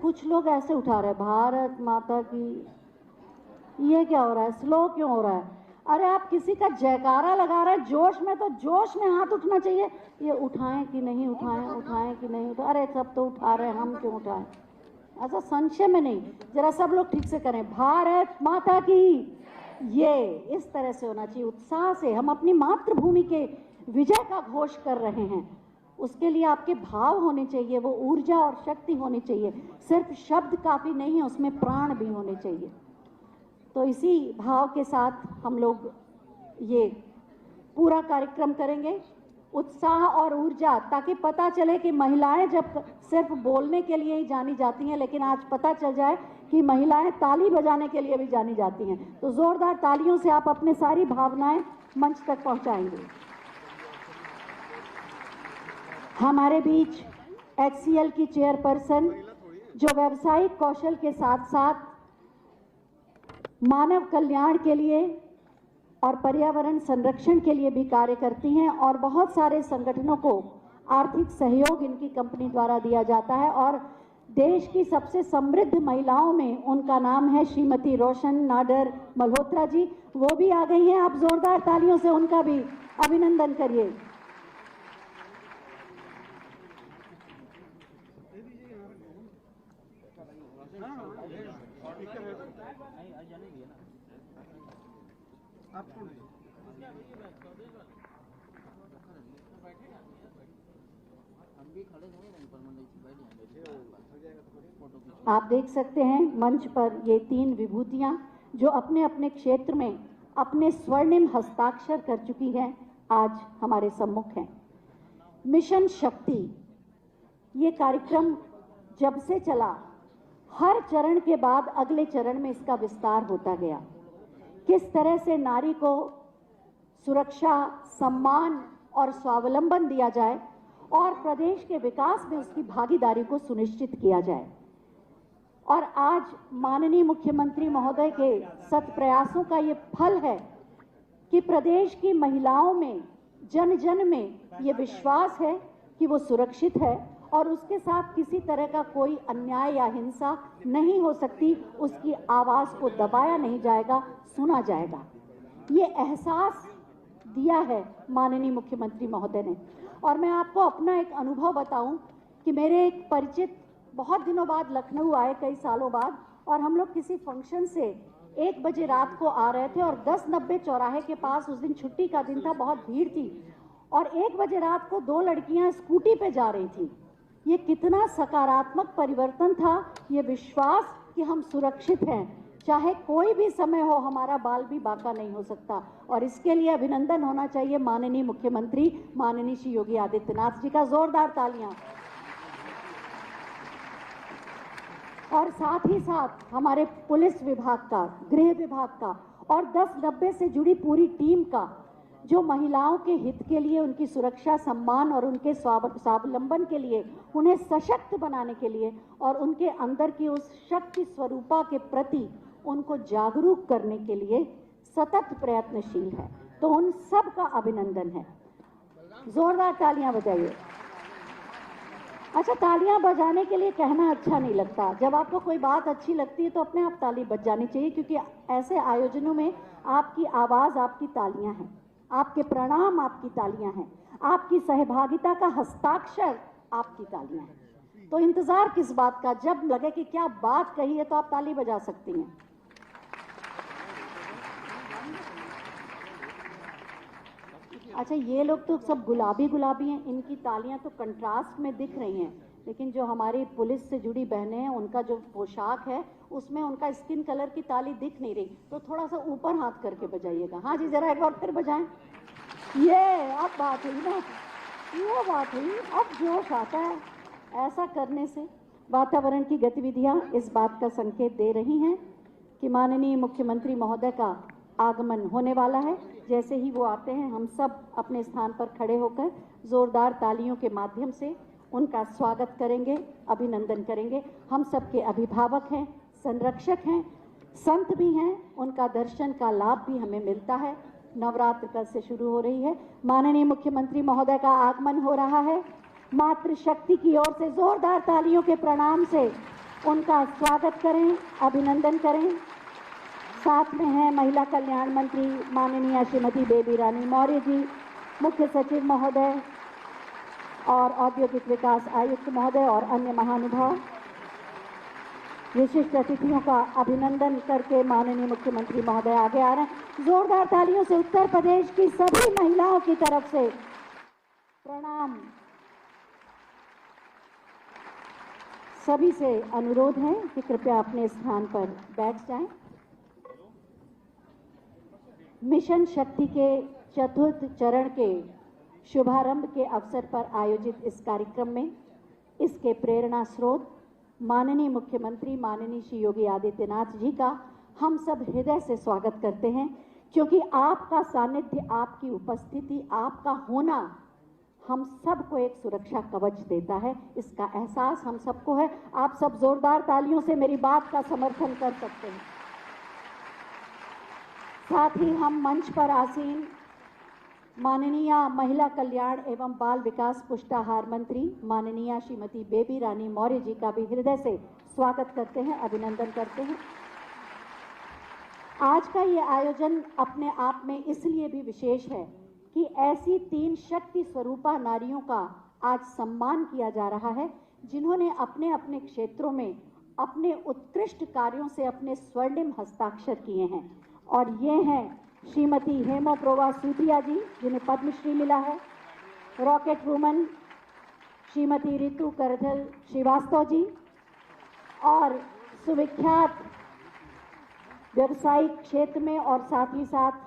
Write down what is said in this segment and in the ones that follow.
कुछ लोग ऐसे उठा रहे हैं, भारत माता की, ये क्या हो रहा है, स्लो क्यों हो रहा है? अरे आप किसी का जयकारा लगा रहे हैं जोश में, तो जोश में हाथ उठना चाहिए। ये उठाएं कि नहीं उठाएं, उठाएं कि नहीं उठाएं, अरे सब तो उठा रहे हैं, हम क्यों उठाएं? ऐसा संशय में नहीं, जरा सब लोग ठीक से करें, भारत माता की, ये इस तरह से होना चाहिए, उत्साह से। हम अपनी मातृभूमि के विजय का घोष कर रहे हैं, उसके लिए आपके भाव होने चाहिए, वो ऊर्जा और शक्ति होनी चाहिए। सिर्फ शब्द काफी नहीं है, उसमें प्राण भी होने चाहिए। तो इसी भाव के साथ हम लोग ये पूरा कार्यक्रम करेंगे, उत्साह और ऊर्जा, ताकि पता चले कि महिलाएं जब सिर्फ बोलने के लिए ही जानी जाती हैं, लेकिन आज पता चल जाए कि महिलाएं ताली बजाने के लिए भी जानी जाती हैं। तो जोरदार तालियों से आप अपने सारी भावनाएं मंच तक पहुंचाएंगे। हमारे बीच HCL की चेयरपर्सन, जो व्यावसायिक कौशल के साथ साथ मानव कल्याण के लिए और पर्यावरण संरक्षण के लिए भी कार्य करती हैं, और बहुत सारे संगठनों को आर्थिक सहयोग इनकी कंपनी द्वारा दिया जाता है, और देश की सबसे समृद्ध महिलाओं में उनका नाम है श्रीमती रोशन नाडर मल्होत्रा जी। वो भी आ गई हैं, आप जोरदार तालियों से उनका भी अभिनंदन करिए। आप देख सकते हैं मंच पर ये 3 विभूतियां जो अपने अपने क्षेत्र में अपने स्वर्णिम हस्ताक्षर कर चुकी हैं, आज हमारे सम्मुख हैं। मिशन शक्ति, ये कार्यक्रम जब से चला, हर चरण के बाद अगले चरण में इसका विस्तार होता गया। किस तरह से नारी को सुरक्षा, सम्मान और स्वावलंबन दिया जाए और प्रदेश के विकास में उसकी भागीदारी को सुनिश्चित किया जाए। और आज माननीय मुख्यमंत्री महोदय के सत प्रयासों का ये फल है कि प्रदेश की महिलाओं में, जन जन में ये विश्वास है कि वो सुरक्षित है और उसके साथ किसी तरह का कोई अन्याय या हिंसा नहीं हो सकती, उसकी आवाज़ को दबाया नहीं जाएगा, सुना जाएगा। ये एहसास दिया है माननीय मुख्यमंत्री महोदय ने। और मैं आपको अपना एक अनुभव बताऊं कि मेरे एक परिचित बहुत दिनों बाद लखनऊ आए, कई सालों बाद, और हम लोग किसी फंक्शन से 1 बजे रात को आ रहे थे और 1090 चौराहे के पास, उस दिन छुट्टी का दिन था, बहुत भीड़ थी, और 1 बजे रात को 2 लड़कियां स्कूटी पे जा रही थी। ये कितना सकारात्मक परिवर्तन था, ये विश्वास कि हम सुरक्षित हैं, चाहे कोई भी समय हो, हमारा बाल भी बांका नहीं हो सकता। और इसके लिए अभिनंदन होना चाहिए माननीय मुख्यमंत्री, माननीय श्री योगी आदित्यनाथ जी का। जोरदार तालियां। और साथ ही साथ हमारे पुलिस विभाग का, गृह विभाग का और 1090 से जुड़ी पूरी टीम का, जो महिलाओं के हित के लिए, उनकी सुरक्षा, सम्मान और उनके स्वावलंबन के लिए, उन्हें सशक्त बनाने के लिए और उनके अंदर की उस शक्ति स्वरूपा के प्रति उनको जागरूक करने के लिए सतत प्रयत्नशील है। तो उन सब का अभिनंदन है। जोरदार तालियां बजाइए। अच्छा, तालियां बजाने के लिए कहना अच्छा नहीं लगता, जब आपको कोई बात अच्छी लगती है तो अपने आप ताली बज जानी चाहिए, क्योंकि ऐसे आयोजनों में आपकी आवाज़ आपकी तालियां हैं, आपके प्रणाम आपकी तालियां हैं, आपकी सहभागिता का हस्ताक्षर आपकी तालियां हैं। तो इंतजार किस बात का, जब लगे कि क्या बात कही है तो आप ताली बजा सकती हैं। अच्छा, ये लोग तो सब गुलाबी गुलाबी हैं, इनकी तालियां तो कंट्रास्ट में दिख रही हैं, लेकिन जो हमारी पुलिस से जुड़ी बहनें हैं, उनका जो पोशाक है उसमें उनका स्किन कलर की ताली दिख नहीं रही, तो थोड़ा सा ऊपर हाथ करके बजाइएगा। हाँ जी, जरा एक बार फिर बजाएं। ये अब बात हुई ना, ये बात हुई, अब जोश आता है। ऐसा करने से वातावरण की गतिविधियां इस बात का संकेत दे रही हैं कि माननीय मुख्यमंत्री महोदय का आगमन होने वाला है। जैसे ही वो आते हैं, हम सब अपने स्थान पर खड़े होकर जोरदार तालियों के माध्यम से उनका स्वागत करेंगे, अभिनंदन करेंगे। हम सबके अभिभावक हैं, संरक्षक हैं, संत भी हैं, उनका दर्शन का लाभ भी हमें मिलता है। नवरात्र कल से शुरू हो रही है, माननीय मुख्यमंत्री महोदय का आगमन हो रहा है। मातृशक्ति की ओर से जोरदार तालियों के प्रणाम से उनका स्वागत करें, अभिनंदन करें। साथ में हैं महिला कल्याण मंत्री माननीय श्रीमती बेबी रानी मौर्य जी, मुख्य सचिव महोदय और औद्योगिक विकास आयुक्त महोदय और अन्य महानुभाव। विशिष्ट अतिथियों का अभिनंदन करके माननीय मुख्यमंत्री महोदय आगे आ रहे हैं। जोरदार तालियों से उत्तर प्रदेश की सभी महिलाओं की तरफ से प्रणाम। सभी से अनुरोध है कि कृपया अपने स्थान पर बैठ जाएं। मिशन शक्ति के चतुर्थ चरण के शुभारंभ के अवसर पर आयोजित इस कार्यक्रम में इसके प्रेरणा स्रोत माननीय मुख्यमंत्री माननीय श्री योगी आदित्यनाथ जी का हम सब हृदय से स्वागत करते हैं, क्योंकि आपका सानिध्य, आपकी उपस्थिति, आपका होना हम सबको एक सुरक्षा कवच देता है। इसका एहसास हम सबको है। आप सब जोरदार तालियों से मेरी बात का समर्थन कर सकते हैं। साथ ही हम मंच पर आसीन माननीय महिला कल्याण एवं बाल विकास पुष्टाहार मंत्री माननीय श्रीमती बेबी रानी मौर्य जी का भी हृदय से स्वागत करते हैं, अभिनंदन करते हैं। आज का ये आयोजन अपने आप में इसलिए भी विशेष है कि ऐसी 3 शक्ति स्वरूपा नारियों का आज सम्मान किया जा रहा है, जिन्होंने अपने अपने क्षेत्रों में अपने उत्कृष्ट कार्यों से अपने स्वर्णिम हस्ताक्षर किए हैं। और ये हैं श्रीमती हेमोप्रोवा सूतिया जी, जिन्हें पद्मश्री मिला है, रॉकेट वुमन श्रीमती ऋतु करधल श्रीवास्तव जी, और सुविख्यात व्यवसायिक क्षेत्र में और साथ ही साथ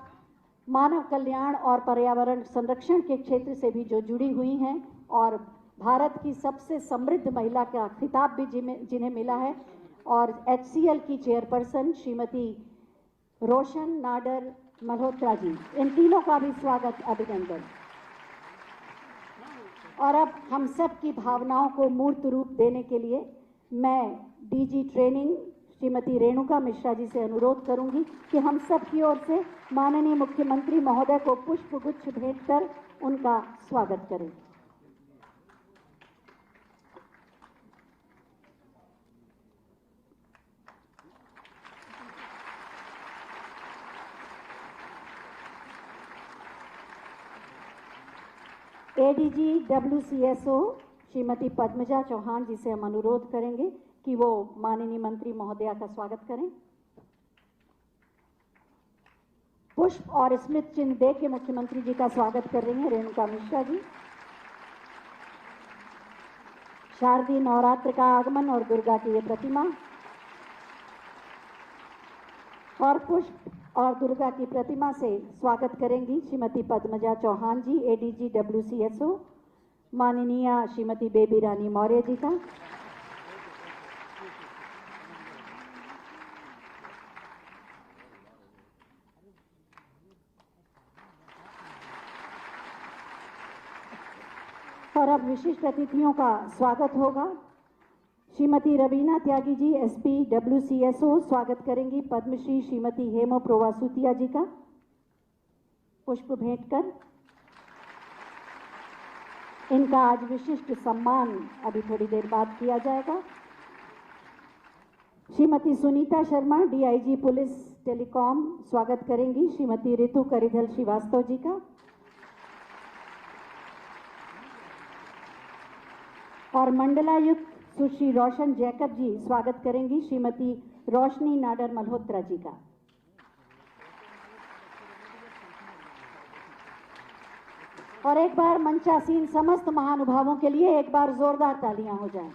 मानव कल्याण और पर्यावरण संरक्षण के क्षेत्र से भी जो जुड़ी हुई हैं, और भारत की सबसे समृद्ध महिला का खिताब भी जिन्हें मिला है, और HCL की चेयरपर्सन श्रीमती रोशन नाडर मल्होत्रा जी, इन तीनों का भी स्वागत, अभिनंदन। और अब हम सब की भावनाओं को मूर्त रूप देने के लिए मैं DG ट्रेनिंग श्रीमती रेणुका मिश्रा जी से अनुरोध करूंगी कि हम सब की ओर से माननीय मुख्यमंत्री महोदय को पुष्प गुच्छ भेंट कर उनका स्वागत करें। ADG WCSO श्रीमती पद्मजा चौहान जी से हम अनुरोध करेंगे कि वो माननीय मंत्री महोदया का स्वागत करें। पुष्प और स्मृति चिन्ह दे के मुख्यमंत्री जी का स्वागत कर रही हैं रेणुका मिश्रा जी। शारदीय नवरात्र का आगमन और दुर्गा की ये प्रतिमा, और पुष्प और दुर्गा की प्रतिमा से स्वागत करेंगी श्रीमती पद्मजा चौहान जी, ADG WCSO, माननीय श्रीमती बेबी रानी मौर्य जी का। और अब विशिष्ट अतिथियों का स्वागत होगा। श्रीमती रवीना त्यागी जी SP WCSO स्वागत करेंगी पद्मश्री श्रीमती हेमोप्रोवा सूतिया जी का, पुष्प भेंट कर। इनका आज विशिष्ट सम्मान अभी थोड़ी देर बाद किया जाएगा। Shrimati Sunita Sharma DIG police telecom स्वागत करेंगी श्रीमती ऋतु करिधल श्रीवास्तव जी का। और मंडलायुक्त सुश्री रोशन जैकब जी स्वागत करेंगी श्रीमती रोशनी नाडर मल्होत्रा जी का। और एक बार मंचासीन समस्त महानुभावों के लिए एक बार जोरदार तालियां हो जाएं।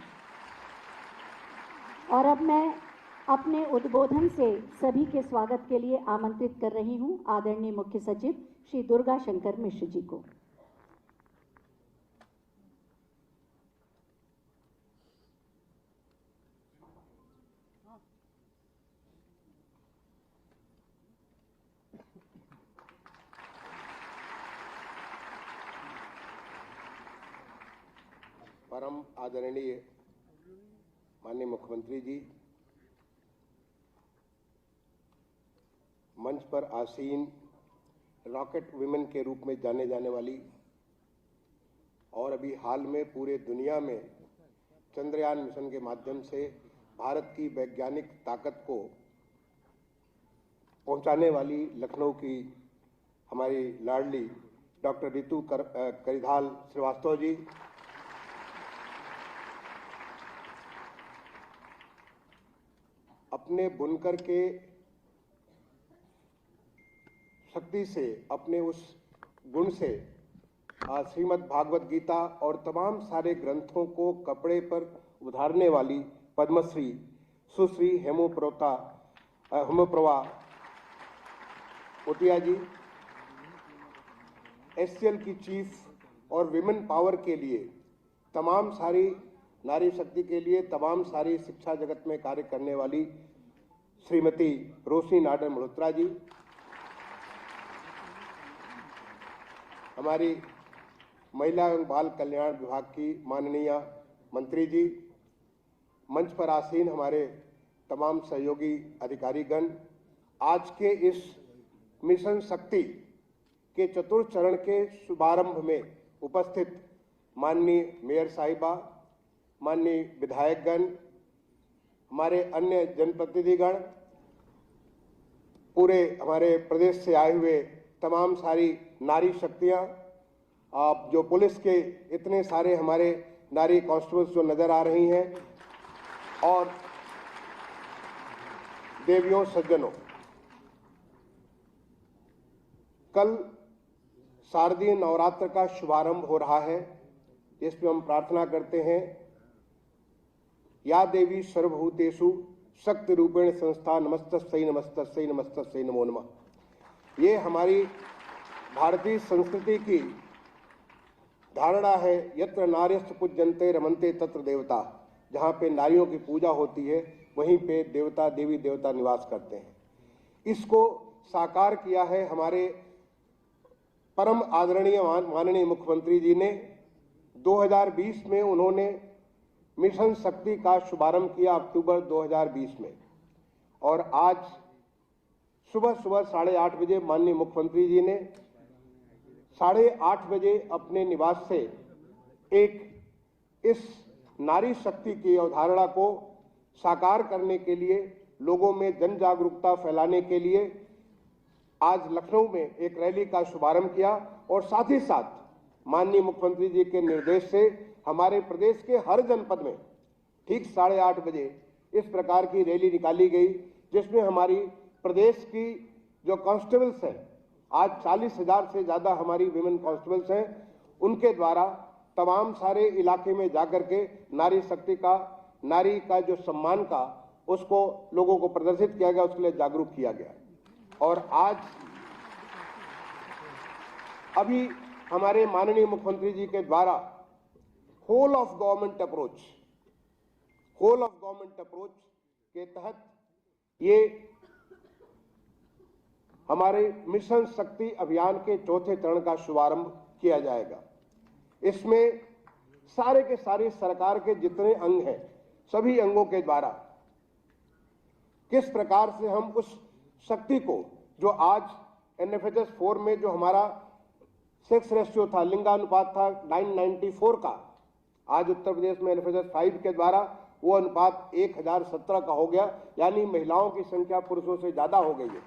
और अब मैं अपने उद्बोधन से सभी के स्वागत के लिए आमंत्रित कर रही हूं आदरणीय मुख्य सचिव श्री दुर्गा शंकर मिश्र जी को। परम आदरणीय माननीय मुख्यमंत्री जी, मंच पर आसीन रॉकेट विमेन के रूप में जाने जाने वाली और अभी हाल में पूरे दुनिया में चंद्रयान मिशन के माध्यम से भारत की वैज्ञानिक ताकत को पहुंचाने वाली लखनऊ की हमारी लाडली डॉक्टर रितु करिधाल श्रीवास्तव जी, अपने बुनकर के शक्ति से, अपने उस गुण से श्रीमद् भागवत गीता और तमाम सारे ग्रंथों को कपड़े पर उधारने वाली पद्मश्री सुश्री हेमप्रभा ओटिया जी, एससीएल की चीफ और विमेन पावर के लिए, तमाम सारी नारी शक्ति के लिए, तमाम सारी शिक्षा जगत में कार्य करने वाली श्रीमती रोशनी नाडर मल्होत्रा जी, हमारी महिला एवं बाल कल्याण विभाग की माननीय मंत्री जी, मंच पर आसीन हमारे तमाम सहयोगी अधिकारीगण, आज के इस मिशन शक्ति के चतुर्थ चरण के शुभारंभ में उपस्थित माननीय मेयर साहिबा, माननीय विधायकगण, हमारे अन्य जनप्रतिनिधिगण, पूरे हमारे प्रदेश से आए हुए तमाम सारी नारी शक्तियां, आप जो पुलिस के इतने सारे हमारे नारी कांस्टेबल्स जो नजर आ रही हैं, और देवियों सज्जनों, कल शारदीय नवरात्र का शुभारंभ हो रहा है, जिसमें हम प्रार्थना करते हैं, या देवी सर्वभूतेषु शक्ति रूपेण संस्था नमस्तस्यै नमस्तस्यै नमस्तस्यै नमो नमः। ये हमारी भारतीय संस्कृति की धारणा है, यत्र नार्यस्तु पूज्यन्ते रमन्ते तत्र देवता। जहाँ पे नारियों की पूजा होती है, वहीं पे देवता, देवी देवता निवास करते हैं। इसको साकार किया है हमारे परम आदरणीय माननीय मुख्यमंत्री जी ने। 2020 में उन्होंने मिशन शक्ति का शुभारंभ किया, अक्टूबर 2020 में, और आज सुबह 8:30 बजे माननीय मुख्यमंत्री जी ने 8:30 बजे अपने निवास से एक इस नारी शक्ति की अवधारणा को साकार करने के लिए, लोगों में जन जागरूकता फैलाने के लिए आज लखनऊ में एक रैली का शुभारंभ किया, और साथ ही साथ माननीय मुख्यमंत्री जी के निर्देश से हमारे प्रदेश के हर जनपद में ठीक 8:30 बजे इस प्रकार की रैली निकाली गई, जिसमें हमारी प्रदेश की जो कांस्टेबल्स हैं, आज 40,000 से ज़्यादा हमारी विमेन कांस्टेबल्स हैं, उनके द्वारा तमाम सारे इलाके में जाकर के नारी शक्ति का, नारी का जो सम्मान का, उसको लोगों को प्रदर्शित किया गया, उसके लिए जागरूक किया गया। और आज अभी हमारे माननीय मुख्यमंत्री जी के द्वारा होल ऑफ गवर्नमेंट अप्रोच के तहत ये हमारे मिशन शक्ति अभियान के चौथे चरण का शुभारंभ किया जाएगा। इसमें सारे के सारे सरकार के जितने अंग हैं, सभी अंगों के द्वारा किस प्रकार से हम उस शक्ति को, जो आज एनएफएचएस 4 में जो हमारा सेक्स रेशियो था, लिंगानुपात था 994 का, आज उत्तर प्रदेश में एनएफएचएस 5 के द्वारा वो अनुपात 1017 का हो गया, यानी महिलाओं की संख्या पुरुषों से ज्यादा हो गई है,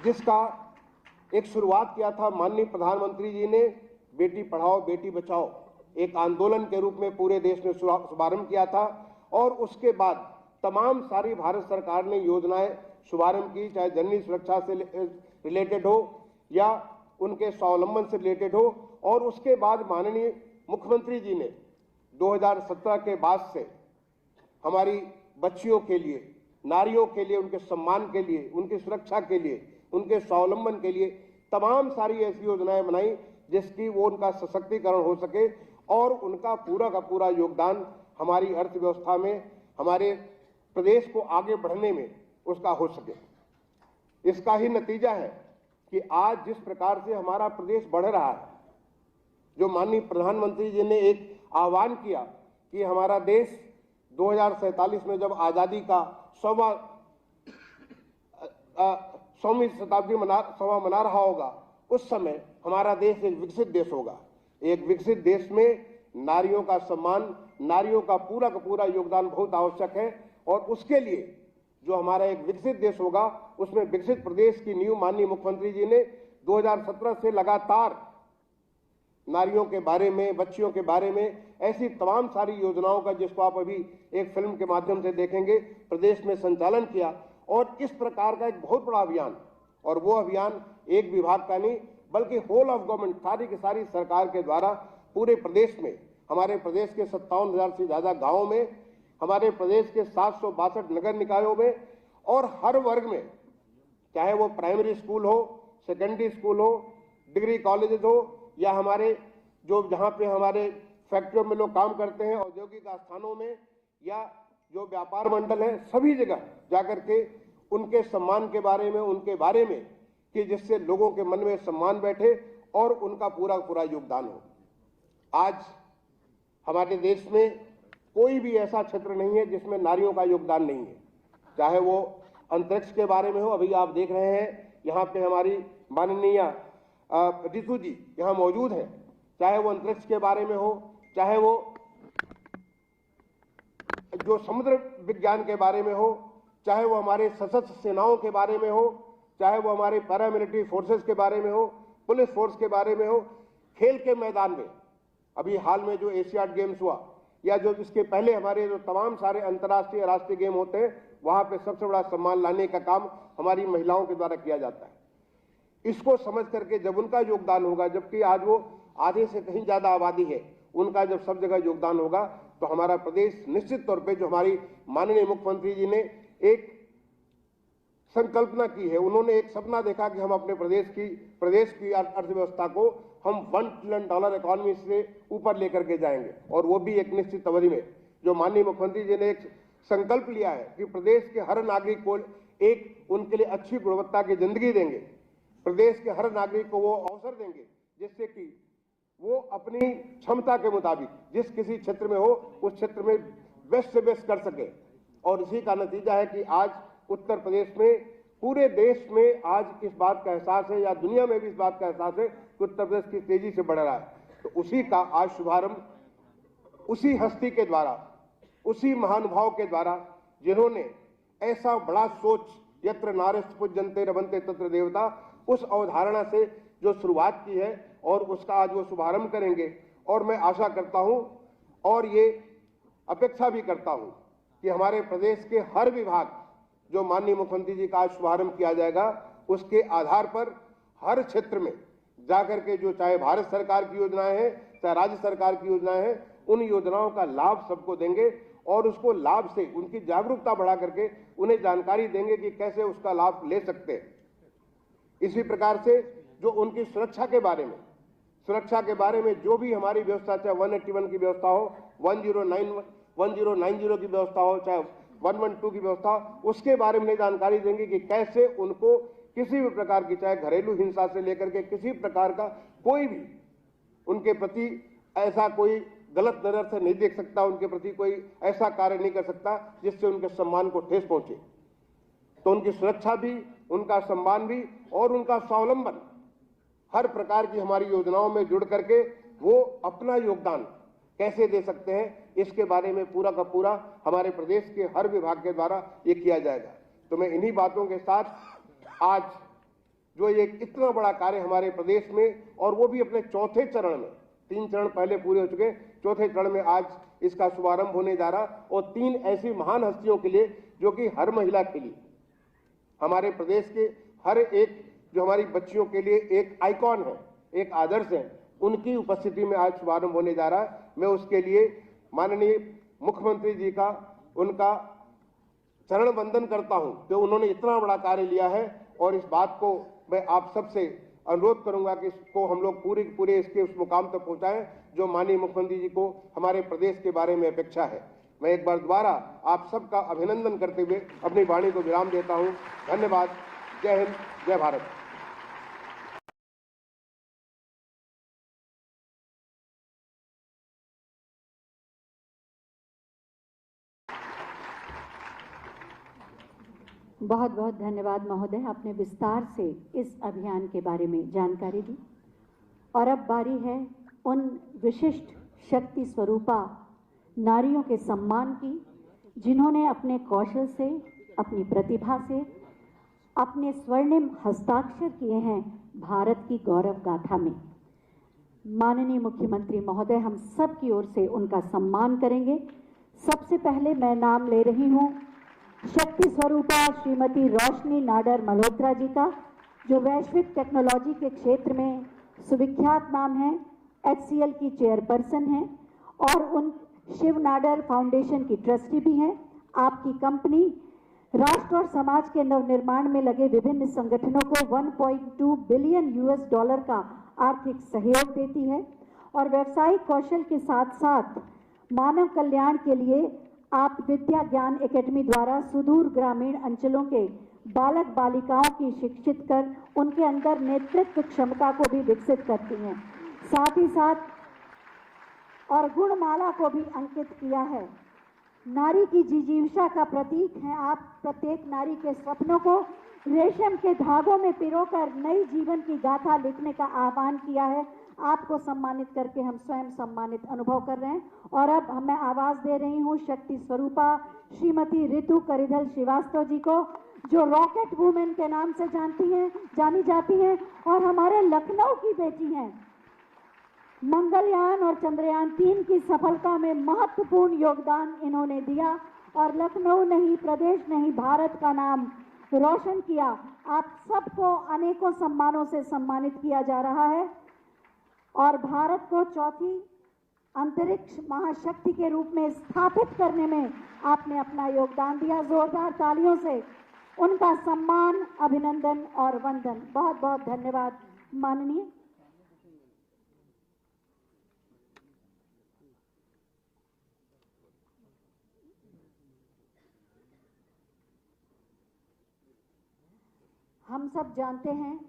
जिसका एक शुरुआत किया था माननीय प्रधानमंत्री जी ने, बेटी पढ़ाओ बेटी बचाओ एक आंदोलन के रूप में पूरे देश में शुभारंभ किया था। और उसके बाद तमाम सारी भारत सरकार ने योजनाएं शुभारंभ की, चाहे जननी सुरक्षा से रिलेटेड हो या उनके स्वावलंबन से रिलेटेड हो। और उसके बाद माननीय मुख्यमंत्री जी ने 2017 के बाद से हमारी बच्चियों के लिए, नारियों के लिए, उनके सम्मान के लिए, उनकी सुरक्षा के लिए, उनके स्वावलंबन के लिए तमाम सारी ऐसी योजनाएं बनाई, जिसकी वो उनका सशक्तिकरण हो सके और उनका पूरा का पूरा योगदान हमारी अर्थव्यवस्था में, हमारे प्रदेश को आगे बढ़ने में उसका हो सके। इसका ही नतीजा है कि आज जिस प्रकार से हमारा प्रदेश बढ़ रहा है, जो माननीय प्रधानमंत्री जी ने एक आह्वान किया कि हमारा देश 2047 में जब आजादी का 100वीं शताब्दी मना रहा होगा, उस समय हमारा देश एक विकसित देश होगा। एक विकसित देश में नारियों का सम्मान, नारियों का पूरा योगदान बहुत आवश्यक है। और उसके लिए जो हमारा एक विकसित देश होगा, उसमें विकसित प्रदेश की नींव माननीय मुख्यमंत्री जी ने 2017 से लगातार नारियों के बारे में, बच्चियों के बारे में ऐसी तमाम सारी योजनाओं का, जिसको आप अभी एक फिल्म के माध्यम से देखेंगे, प्रदेश में संचालन किया। और इस प्रकार का एक बहुत बड़ा अभियान, और वो अभियान एक विभाग का नहीं बल्कि होल ऑफ गवर्नमेंट, सारी की सारी सरकार के द्वारा पूरे प्रदेश में, हमारे प्रदेश के 57,000 से ज्यादा गांवों में, हमारे प्रदेश के 762 नगर निकायों में और हर वर्ग में, चाहे वो प्राइमरी स्कूल हो, सेकेंडरी स्कूल हो, डिग्री कॉलेजेस हो, या हमारे जो जहाँ पे हमारे फैक्ट्रियों में लोग काम करते हैं, औद्योगिक स्थानों में, या जो व्यापार मंडल है, सभी जगह जाकर के उनके सम्मान के बारे में, उनके बारे में, कि जिससे लोगों के मन में सम्मान बैठे और उनका पूरा योगदान हो। आज हमारे देश में कोई भी ऐसा क्षेत्र नहीं है जिसमें नारियों का योगदान नहीं है, चाहे वो अंतरिक्ष के बारे में हो। अभी आप देख रहे हैं यहाँ पे हमारी माननीय रितु जी यहाँ मौजूद हैं, चाहे वो अंतरिक्ष के बारे में हो, चाहे वो जो समुद्र विज्ञान के बारे में हो, चाहे वो हमारे सशस्त्र सेनाओं के बारे में हो, चाहे वो हमारे पैरामिलिट्री फोर्सेस के बारे में हो, पुलिस फोर्स के बारे में हो, खेल के मैदान में अभी हाल में जो एशियाड गेम्स हुआ, या जो इसके पहले हमारे जो तमाम सारे अंतर्राष्ट्रीय राष्ट्रीय गेम होते हैं, वहां पे सबसे बड़ा सम्मान लाने का काम हमारी महिलाओं के द्वारा किया जाता है। इसको समझ करके जब उनका योगदान होगा, जबकि आज वो आधे से कहीं ज्यादा आबादी है, उनका जब सब जगह योगदान होगा, तो हमारा प्रदेश निश्चित तौर पे, जो हमारी माननीय मुख्यमंत्री जी ने एक संकल्पना की है, उन्होंने एक सपना देखा कि हम अपने प्रदेश की अर्थव्यवस्था को हम $1 ट्रिलियन इकोनॉमी से ऊपर लेकर के जाएंगे। और वो भी एक निश्चित अवधि में, जो माननीय मुख्यमंत्री जी ने एक संकल्प लिया है कि प्रदेश के हर नागरिक को एक उनके लिए अच्छी गुणवत्ता की जिंदगी देंगे, प्रदेश के हर नागरिक को वो अवसर देंगे जिससे कि वो अपनी क्षमता के मुताबिक जिस किसी क्षेत्र में हो, उस क्षेत्र में बेस्ट से बेस्ट कर सके। और इसी का नतीजा है कि आज उत्तर प्रदेश में, पूरे देश में आज इस बात का एहसास है, या दुनिया में भी इस बात का एहसास है कि उत्तर प्रदेश की तेजी से बढ़ रहा है। तो उसी का आज शुभारंभ उसी हस्ती के द्वारा, उसी महानुभाव के द्वारा, जिन्होंने ऐसा बड़ा सोच, यत्र नार्यस्तु पूज्यन्ते रमन्ते तत्र देवता, उस अवधारणा से जो शुरुआत की है, और उसका आज वो शुभारंभ करेंगे। और मैं आशा करता हूं और ये अपेक्षा भी करता हूं कि हमारे प्रदेश के हर विभाग, जो माननीय मुख्यमंत्री जी का आज शुभारंभ किया जाएगा, उसके आधार पर हर क्षेत्र में जाकर के, जो चाहे भारत सरकार की योजनाएं हैं, चाहे राज्य सरकार की योजनाएं हैं, उन योजनाओं का लाभ सबको देंगे और उसको लाभ से उनकी जागरूकता बढ़ा करके उन्हें जानकारी देंगे कि कैसे उसका लाभ ले सकते हैं। इसी प्रकार से जो उनकी सुरक्षा के बारे में जो भी हमारी व्यवस्था, चाहे 181 की व्यवस्था हो, 1090 की व्यवस्था हो, चाहे 112 की व्यवस्था, उसके बारे में जानकारी देंगे कि कैसे उनको किसी भी प्रकार की, चाहे घरेलू हिंसा से लेकर के किसी प्रकार का कोई भी उनके प्रति ऐसा कोई गलत नजर से नहीं देख सकता, उनके प्रति कोई ऐसा कार्य नहीं कर सकता जिससे उनके सम्मान को ठेस पहुंचे। तो उनकी सुरक्षा भी, उनका सम्मान भी और उनका स्वावलंबन हर प्रकार की हमारी योजनाओं में जुड़ करके वो अपना योगदान कैसे दे सकते हैं, इसके बारे में पूरा का पूरा हमारे प्रदेश के हर विभाग के द्वारा ये किया जाएगा। तो मैं इन्हीं बातों के साथ आज जो ये इतना बड़ा कार्य हमारे प्रदेश में, और वो भी अपने चौथे चरण में, 3 चरण पहले पूरे हो चुके, चौथे चरण में आज इसका शुभारंभ होने जा रहा, और 3 ऐसी महान हस्तियों के लिए जो कि हर महिला के लिए, हमारे प्रदेश के हर एक, जो हमारी बच्चियों के लिए एक आइकॉन है, एक आदर्श है, उनकी उपस्थिति में आज शुभारंभ होने जा रहा है। मैं उसके लिए माननीय मुख्यमंत्री जी का, उनका चरण वंदन करता हूं कि उन्होंने इतना बड़ा कार्य लिया है। और इस बात को मैं आप सबसे अनुरोध करूंगा कि इसको हम लोग पूरे इसके उस मुकाम तक पहुंचाएं जो माननीय मुख्यमंत्री जी को हमारे प्रदेश के बारे में अपेक्षा है। मैं एक बार दोबारा आप सबका अभिनंदन करते हुए अपनी वाणी को विराम देता हूं। धन्यवाद। जय हिंद, जय भारत। बहुत बहुत धन्यवाद महोदय, आपने विस्तार से इस अभियान के बारे में जानकारी दी। और अब बारी है उन विशिष्ट शक्ति स्वरूपा नारियों के सम्मान की, जिन्होंने अपने कौशल से, अपनी प्रतिभा से, अपने स्वर्णिम हस्ताक्षर किए हैं भारत की गौरव गाथा में। माननीय मुख्यमंत्री महोदय, हम सब की ओर से उनका सम्मान करेंगे। सबसे पहले मैं नाम ले रही हूं शक्ति स्वरूपा श्रीमती रोशनी नाडर मल्होत्रा जी का, जो वैश्विक टेक्नोलॉजी के क्षेत्र में सुविख्यात नाम है, HCL की चेयरपर्सन हैं और उन शिव नाडर फाउंडेशन की ट्रस्टी भी हैं। आपकी कंपनी राष्ट्र और समाज के नवनिर्माण में लगे विभिन्न संगठनों को 1.2 बिलियन US$ का आर्थिक सहयोग देती है और व्यावसायिक कौशल के साथ साथ मानव कल्याण के लिए आप विद्या ज्ञान एकेडमी द्वारा सुदूर ग्रामीण अंचलों के बालक बालिकाओं की शिक्षित कर उनके अंदर नेतृत्व क्षमता को भी विकसित करती हैं। साथ ही साथ और गुणमाला को भी अंकित किया है। नारी की जिजीविका का प्रतीक हैं आप। प्रत्येक नारी के सपनों को रेशम के धागों में पिरोकर नई जीवन की गाथा लिखने का आह्वान किया है। आपको सम्मानित करके हम स्वयं सम्मानित अनुभव कर रहे हैं। और अब मैं आवाज दे रही हूं शक्ति स्वरूपा श्रीमती ऋतु करिधल श्रीवास्तव जी को, जो रॉकेट वुमेन के नाम से जानी जाती हैं और हमारे लखनऊ की बेटी हैं। मंगलयान और चंद्रयान 3 की सफलता में महत्वपूर्ण योगदान इन्होंने दिया और लखनऊ नहीं, प्रदेश नहीं, भारत का नाम रोशन किया। आप सबको अनेकों सम्मानों से सम्मानित किया जा रहा है और भारत को चौथी अंतरिक्ष महाशक्ति के रूप में स्थापित करने में आपने अपना योगदान दिया। जोरदार तालियों से उनका सम्मान, अभिनंदन और वंदन। बहुत बहुत धन्यवाद माननीय। हम सब जानते हैं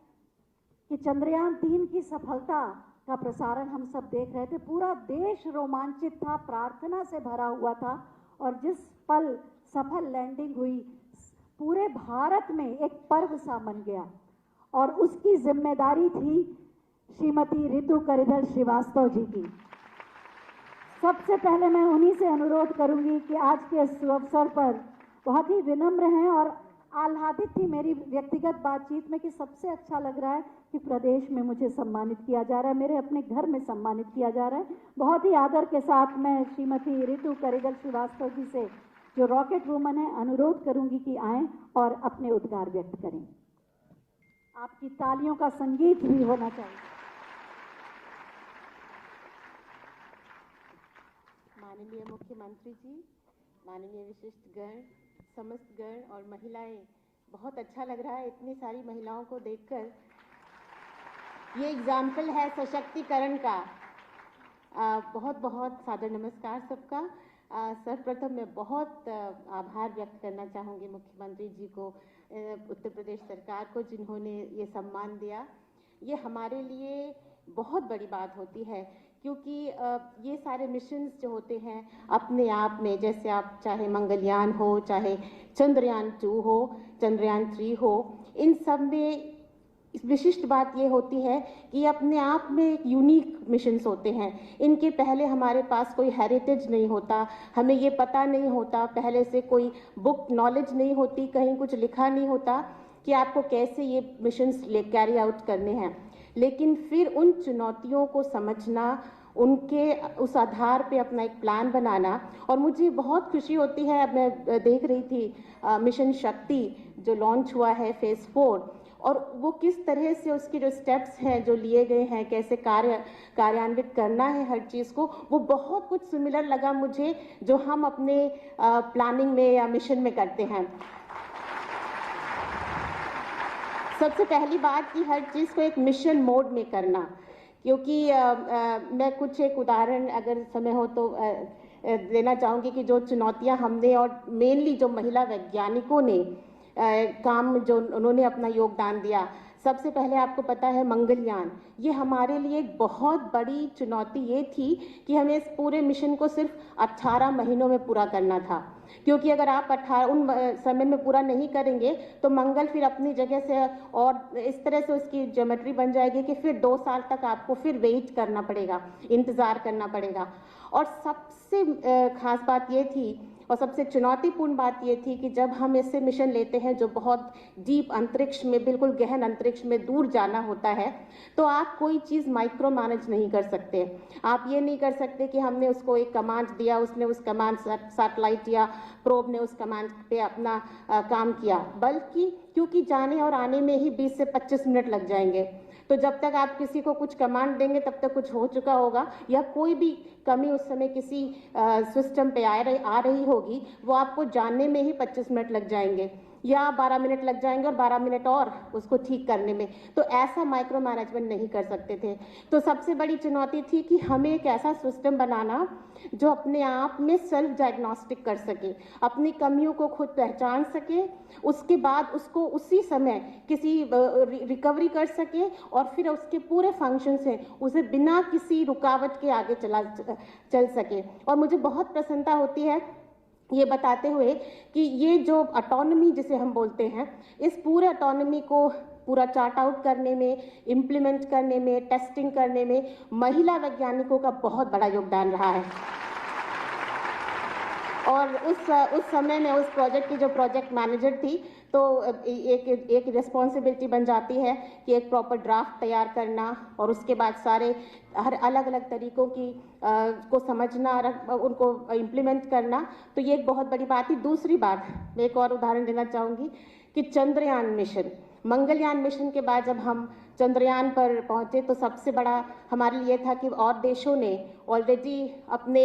कि चंद्रयान 3 की सफलता का प्रसारण हम सब देख रहे थे। पूरा देश रोमांचित था, प्रार्थना से भरा हुआ था और जिस पल सफल लैंडिंग हुई पूरे भारत में एक पर्व सा बन गया और उसकी जिम्मेदारी थी श्रीमती ऋतु करिधल श्रीवास्तव जी की। सबसे पहले मैं उन्हीं से अनुरोध करूंगी कि आज के इस अवसर पर बहुत ही विनम्र हैं और आह्लादित थी मेरी व्यक्तिगत बातचीत में कि सबसे अच्छा लग रहा है कि प्रदेश में मुझे सम्मानित किया जा रहा है, मेरे अपने घर में सम्मानित किया जा रहा है। बहुत ही आदर के साथ मैं श्रीमती ऋतु करिधल श्रीवास्तव जी से, जो रॉकेट वुमन है, अनुरोध करूंगी कि आएं और अपने उद्गार व्यक्त करें। आपकी तालियों का संगीत भी होना चाहिए। माननीय मुख्यमंत्री जी, माननीय विशिष्ट गण, समस्त गण और महिलाएं, बहुत अच्छा लग रहा है इतनी सारी महिलाओं को देखकर। ये एग्जाम्पल है सशक्तिकरण का। बहुत बहुत सादर नमस्कार सबका। सर्वप्रथम मैं बहुत आभार व्यक्त करना चाहूँगी मुख्यमंत्री जी को, उत्तर प्रदेश सरकार को, जिन्होंने ये सम्मान दिया। ये हमारे लिए बहुत बड़ी बात होती है क्योंकि ये सारे मिशंस जो होते हैं अपने आप में, जैसे आप चाहे मंगलयान हो, चाहे चंद्रयान 2 हो, चंद्रयान 3 हो, इन सब में विशिष्ट बात ये होती है कि अपने आप में एक यूनिक मिशंस होते हैं। इनके पहले हमारे पास कोई हेरिटेज नहीं होता, हमें ये पता नहीं होता, पहले से कोई बुक नॉलेज नहीं होती, कहीं कुछ लिखा नहीं होता कि आपको कैसे ये मिशंस कैरी आउट करने हैं। लेकिन फिर उन चुनौतियों को समझना, उनके उस आधार पे अपना एक प्लान बनाना। और मुझे बहुत खुशी होती है, मैं देख रही थी मिशन शक्ति जो लॉन्च हुआ है फेज़ 4, और वो किस तरह से उसके जो स्टेप्स हैं जो लिए गए हैं, कैसे कार्यान्वित करना है हर चीज़ को, वो बहुत कुछ सिमिलर लगा मुझे जो हम अपने प्लानिंग में या मिशन में करते हैं। सबसे पहली बात कि हर चीज़ को एक मिशन मोड में करना, क्योंकि मैं कुछ एक उदाहरण अगर समय हो तो देना चाहूँगी कि जो चुनौतियाँ हमने और मेनली जो महिला वैज्ञानिकों ने काम जो उन्होंने अपना योगदान दिया। सबसे पहले आपको पता है मंगलयान, ये हमारे लिए एक बहुत बड़ी चुनौती ये थी कि हमें इस पूरे मिशन को सिर्फ 18 महीनों में पूरा करना था, क्योंकि अगर आप 18 उन समय में पूरा नहीं करेंगे तो मंगल फिर अपनी जगह से और इस तरह से उसकी ज्योमेट्री बन जाएगी कि फिर 2 साल तक आपको फिर वेट करना पड़ेगा, इंतज़ार करना पड़ेगा। और सबसे खास बात ये थी और सबसे चुनौतीपूर्ण बात ये थी कि जब हम इससे मिशन लेते हैं जो बहुत डीप अंतरिक्ष में, बिल्कुल गहन अंतरिक्ष में दूर जाना होता है, तो आप कोई चीज़ माइक्रो मैनेज नहीं कर सकते। आप ये नहीं कर सकते कि हमने उसको एक कमांड दिया, उसने उस कमांड, सैटेलाइट या प्रोब ने उस कमांड पे अपना काम किया, बल्कि क्योंकि जाने और आने में ही 20 से 25 मिनट लग जाएंगे, तो जब तक आप किसी को कुछ कमांड देंगे तब तक कुछ हो चुका होगा, या कोई भी कमी उस समय किसी सिस्टम पे आ रही होगी, वो आपको जानने में ही 25 मिनट लग जाएंगे या 12 मिनट लग जाएंगे और 12 मिनट और उसको ठीक करने में। तो ऐसा माइक्रो मैनेजमेंट नहीं कर सकते थे। तो सबसे बड़ी चुनौती थी कि हमें एक ऐसा सिस्टम बनाना जो अपने आप में सेल्फ डायग्नोस्टिक कर सके, अपनी कमियों को खुद पहचान सके, उसके बाद उसको उसी समय किसी रिकवरी कर सके और फिर उसके पूरे फंक्शन से उसे बिना किसी रुकावट के आगे चल सके। और मुझे बहुत प्रसन्नता होती है ये बताते हुए कि ये जो ऑटोनॉमी जिसे हम बोलते हैं, इस पूरे ऑटोनॉमी को पूरा चार्ट आउट करने में, इम्प्लीमेंट करने में, टेस्टिंग करने में महिला वैज्ञानिकों का बहुत बड़ा योगदान रहा है। और उस समय में उस प्रोजेक्ट की जो प्रोजेक्ट मैनेजर थी, तो एक रिस्पॉन्सिबिलिटी बन जाती है कि एक प्रॉपर ड्राफ्ट तैयार करना और उसके बाद सारे हर अलग अलग तरीकों की को समझना और उनको इम्प्लीमेंट करना। तो ये एक बहुत बड़ी बात थी। दूसरी बात, मैं एक और उदाहरण देना चाहूँगी कि चंद्रयान मिशन, मंगलयान मिशन के बाद जब हम चंद्रयान पर पहुंचे तो सबसे बड़ा हमारे लिए था कि और देशों ने ऑलरेडी अपने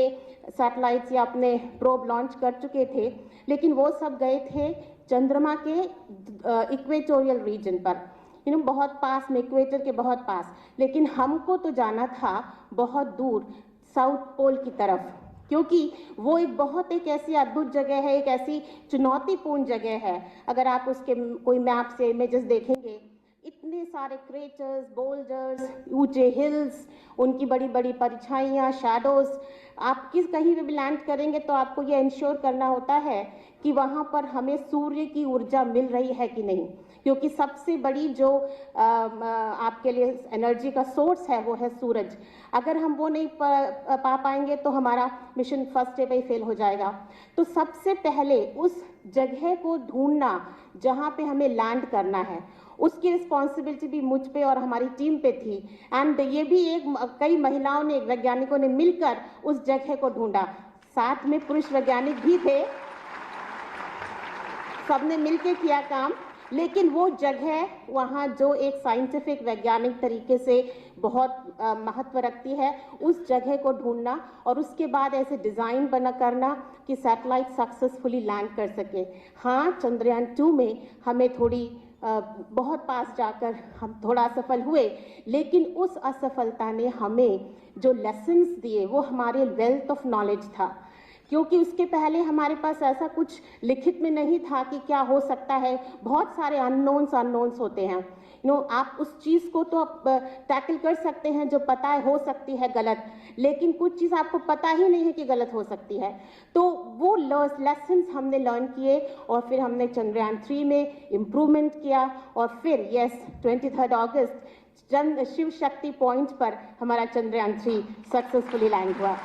सैटेलाइट्स या अपने प्रोब लॉन्च कर चुके थे, लेकिन वो सब गए थे चंद्रमा के इक्वेटोरियल रीजन पर, बहुत पास में, इक्वेटर के बहुत पास। लेकिन हमको तो जाना था बहुत दूर साउथ पोल की तरफ, क्योंकि वो एक ऐसी अद्भुत जगह है, एक ऐसी चुनौतीपूर्ण जगह है। अगर आप उसके कोई मैप से इमेजेस देखेंगे, इतने सारे क्रेटर्स, बोल्डर्स, ऊंचे हिल्स, उनकी बड़ी बड़ी परछाइयाँ, शैडोज। आप कहीं भी लैंड करेंगे तो आपको ये इंश्योर करना होता है कि वहाँ पर हमें सूर्य की ऊर्जा मिल रही है कि नहीं, क्योंकि सबसे बड़ी जो आपके लिए एनर्जी का सोर्स है वो है सूरज। अगर हम वो नहीं पा पाएंगे तो हमारा मिशन फर्स्ट डे पे ही फेल हो जाएगा। तो सबसे पहले उस जगह को ढूंढना जहाँ पे हमें लैंड करना है, उसकी रिस्पॉन्सिबिलिटी भी मुझ पे और हमारी टीम पे थी। एंड ये भी कई महिलाओं ने, वैज्ञानिकों ने मिलकर उस जगह को ढूंढा, साथ में पुरुष वैज्ञानिक भी थे, सबने मिलके किया काम। लेकिन वो जगह वहाँ जो एक साइंटिफिक वैज्ञानिक तरीके से बहुत महत्व रखती है, उस जगह को ढूंढना और उसके बाद ऐसे डिज़ाइन करना कि सैटेलाइट सक्सेसफुली लैंड कर सके। हाँ, चंद्रयान 2 में हमें थोड़ी बहुत पास जाकर हम थोड़ा असफल हुए, लेकिन उस असफलता ने हमें जो लेसन्स दिए वो हमारे वेल्थ ऑफ नॉलेज था, क्योंकि उसके पहले हमारे पास ऐसा कुछ लिखित में नहीं था कि क्या हो सकता है। बहुत सारे अननोन्स होते हैं। आप उस चीज़ को तो आप टैकल कर सकते हैं जो पता है हो सकती है गलत, लेकिन कुछ चीज़ आपको पता ही नहीं है कि गलत हो सकती है। तो वो लेसन्स हमने लर्न किए और फिर हमने चंद्रयान 3 में इम्प्रूवमेंट किया और फिर 23 अगस्त शिव शक्ति पॉइंट पर हमारा चंद्रयान 3 सक्सेसफुली लैंड हुआ।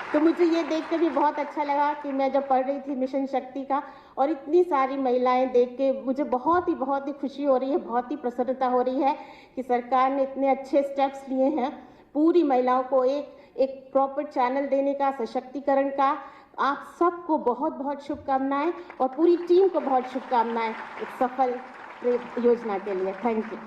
तो मुझे ये देखकर भी बहुत अच्छा लगा कि मैं जब पढ़ रही थी मिशन शक्ति का और इतनी सारी महिलाएं देख के मुझे बहुत ही खुशी हो रही है, बहुत ही प्रसन्नता हो रही है कि सरकार ने इतने अच्छे स्टेप्स लिए हैं पूरी महिलाओं को एक प्रॉपर चैनल देने का, सशक्तिकरण का। आप सबको बहुत बहुत शुभकामनाएं और पूरी टीम को बहुत शुभकामनाएं एक सफल योजना के लिए। Thank you.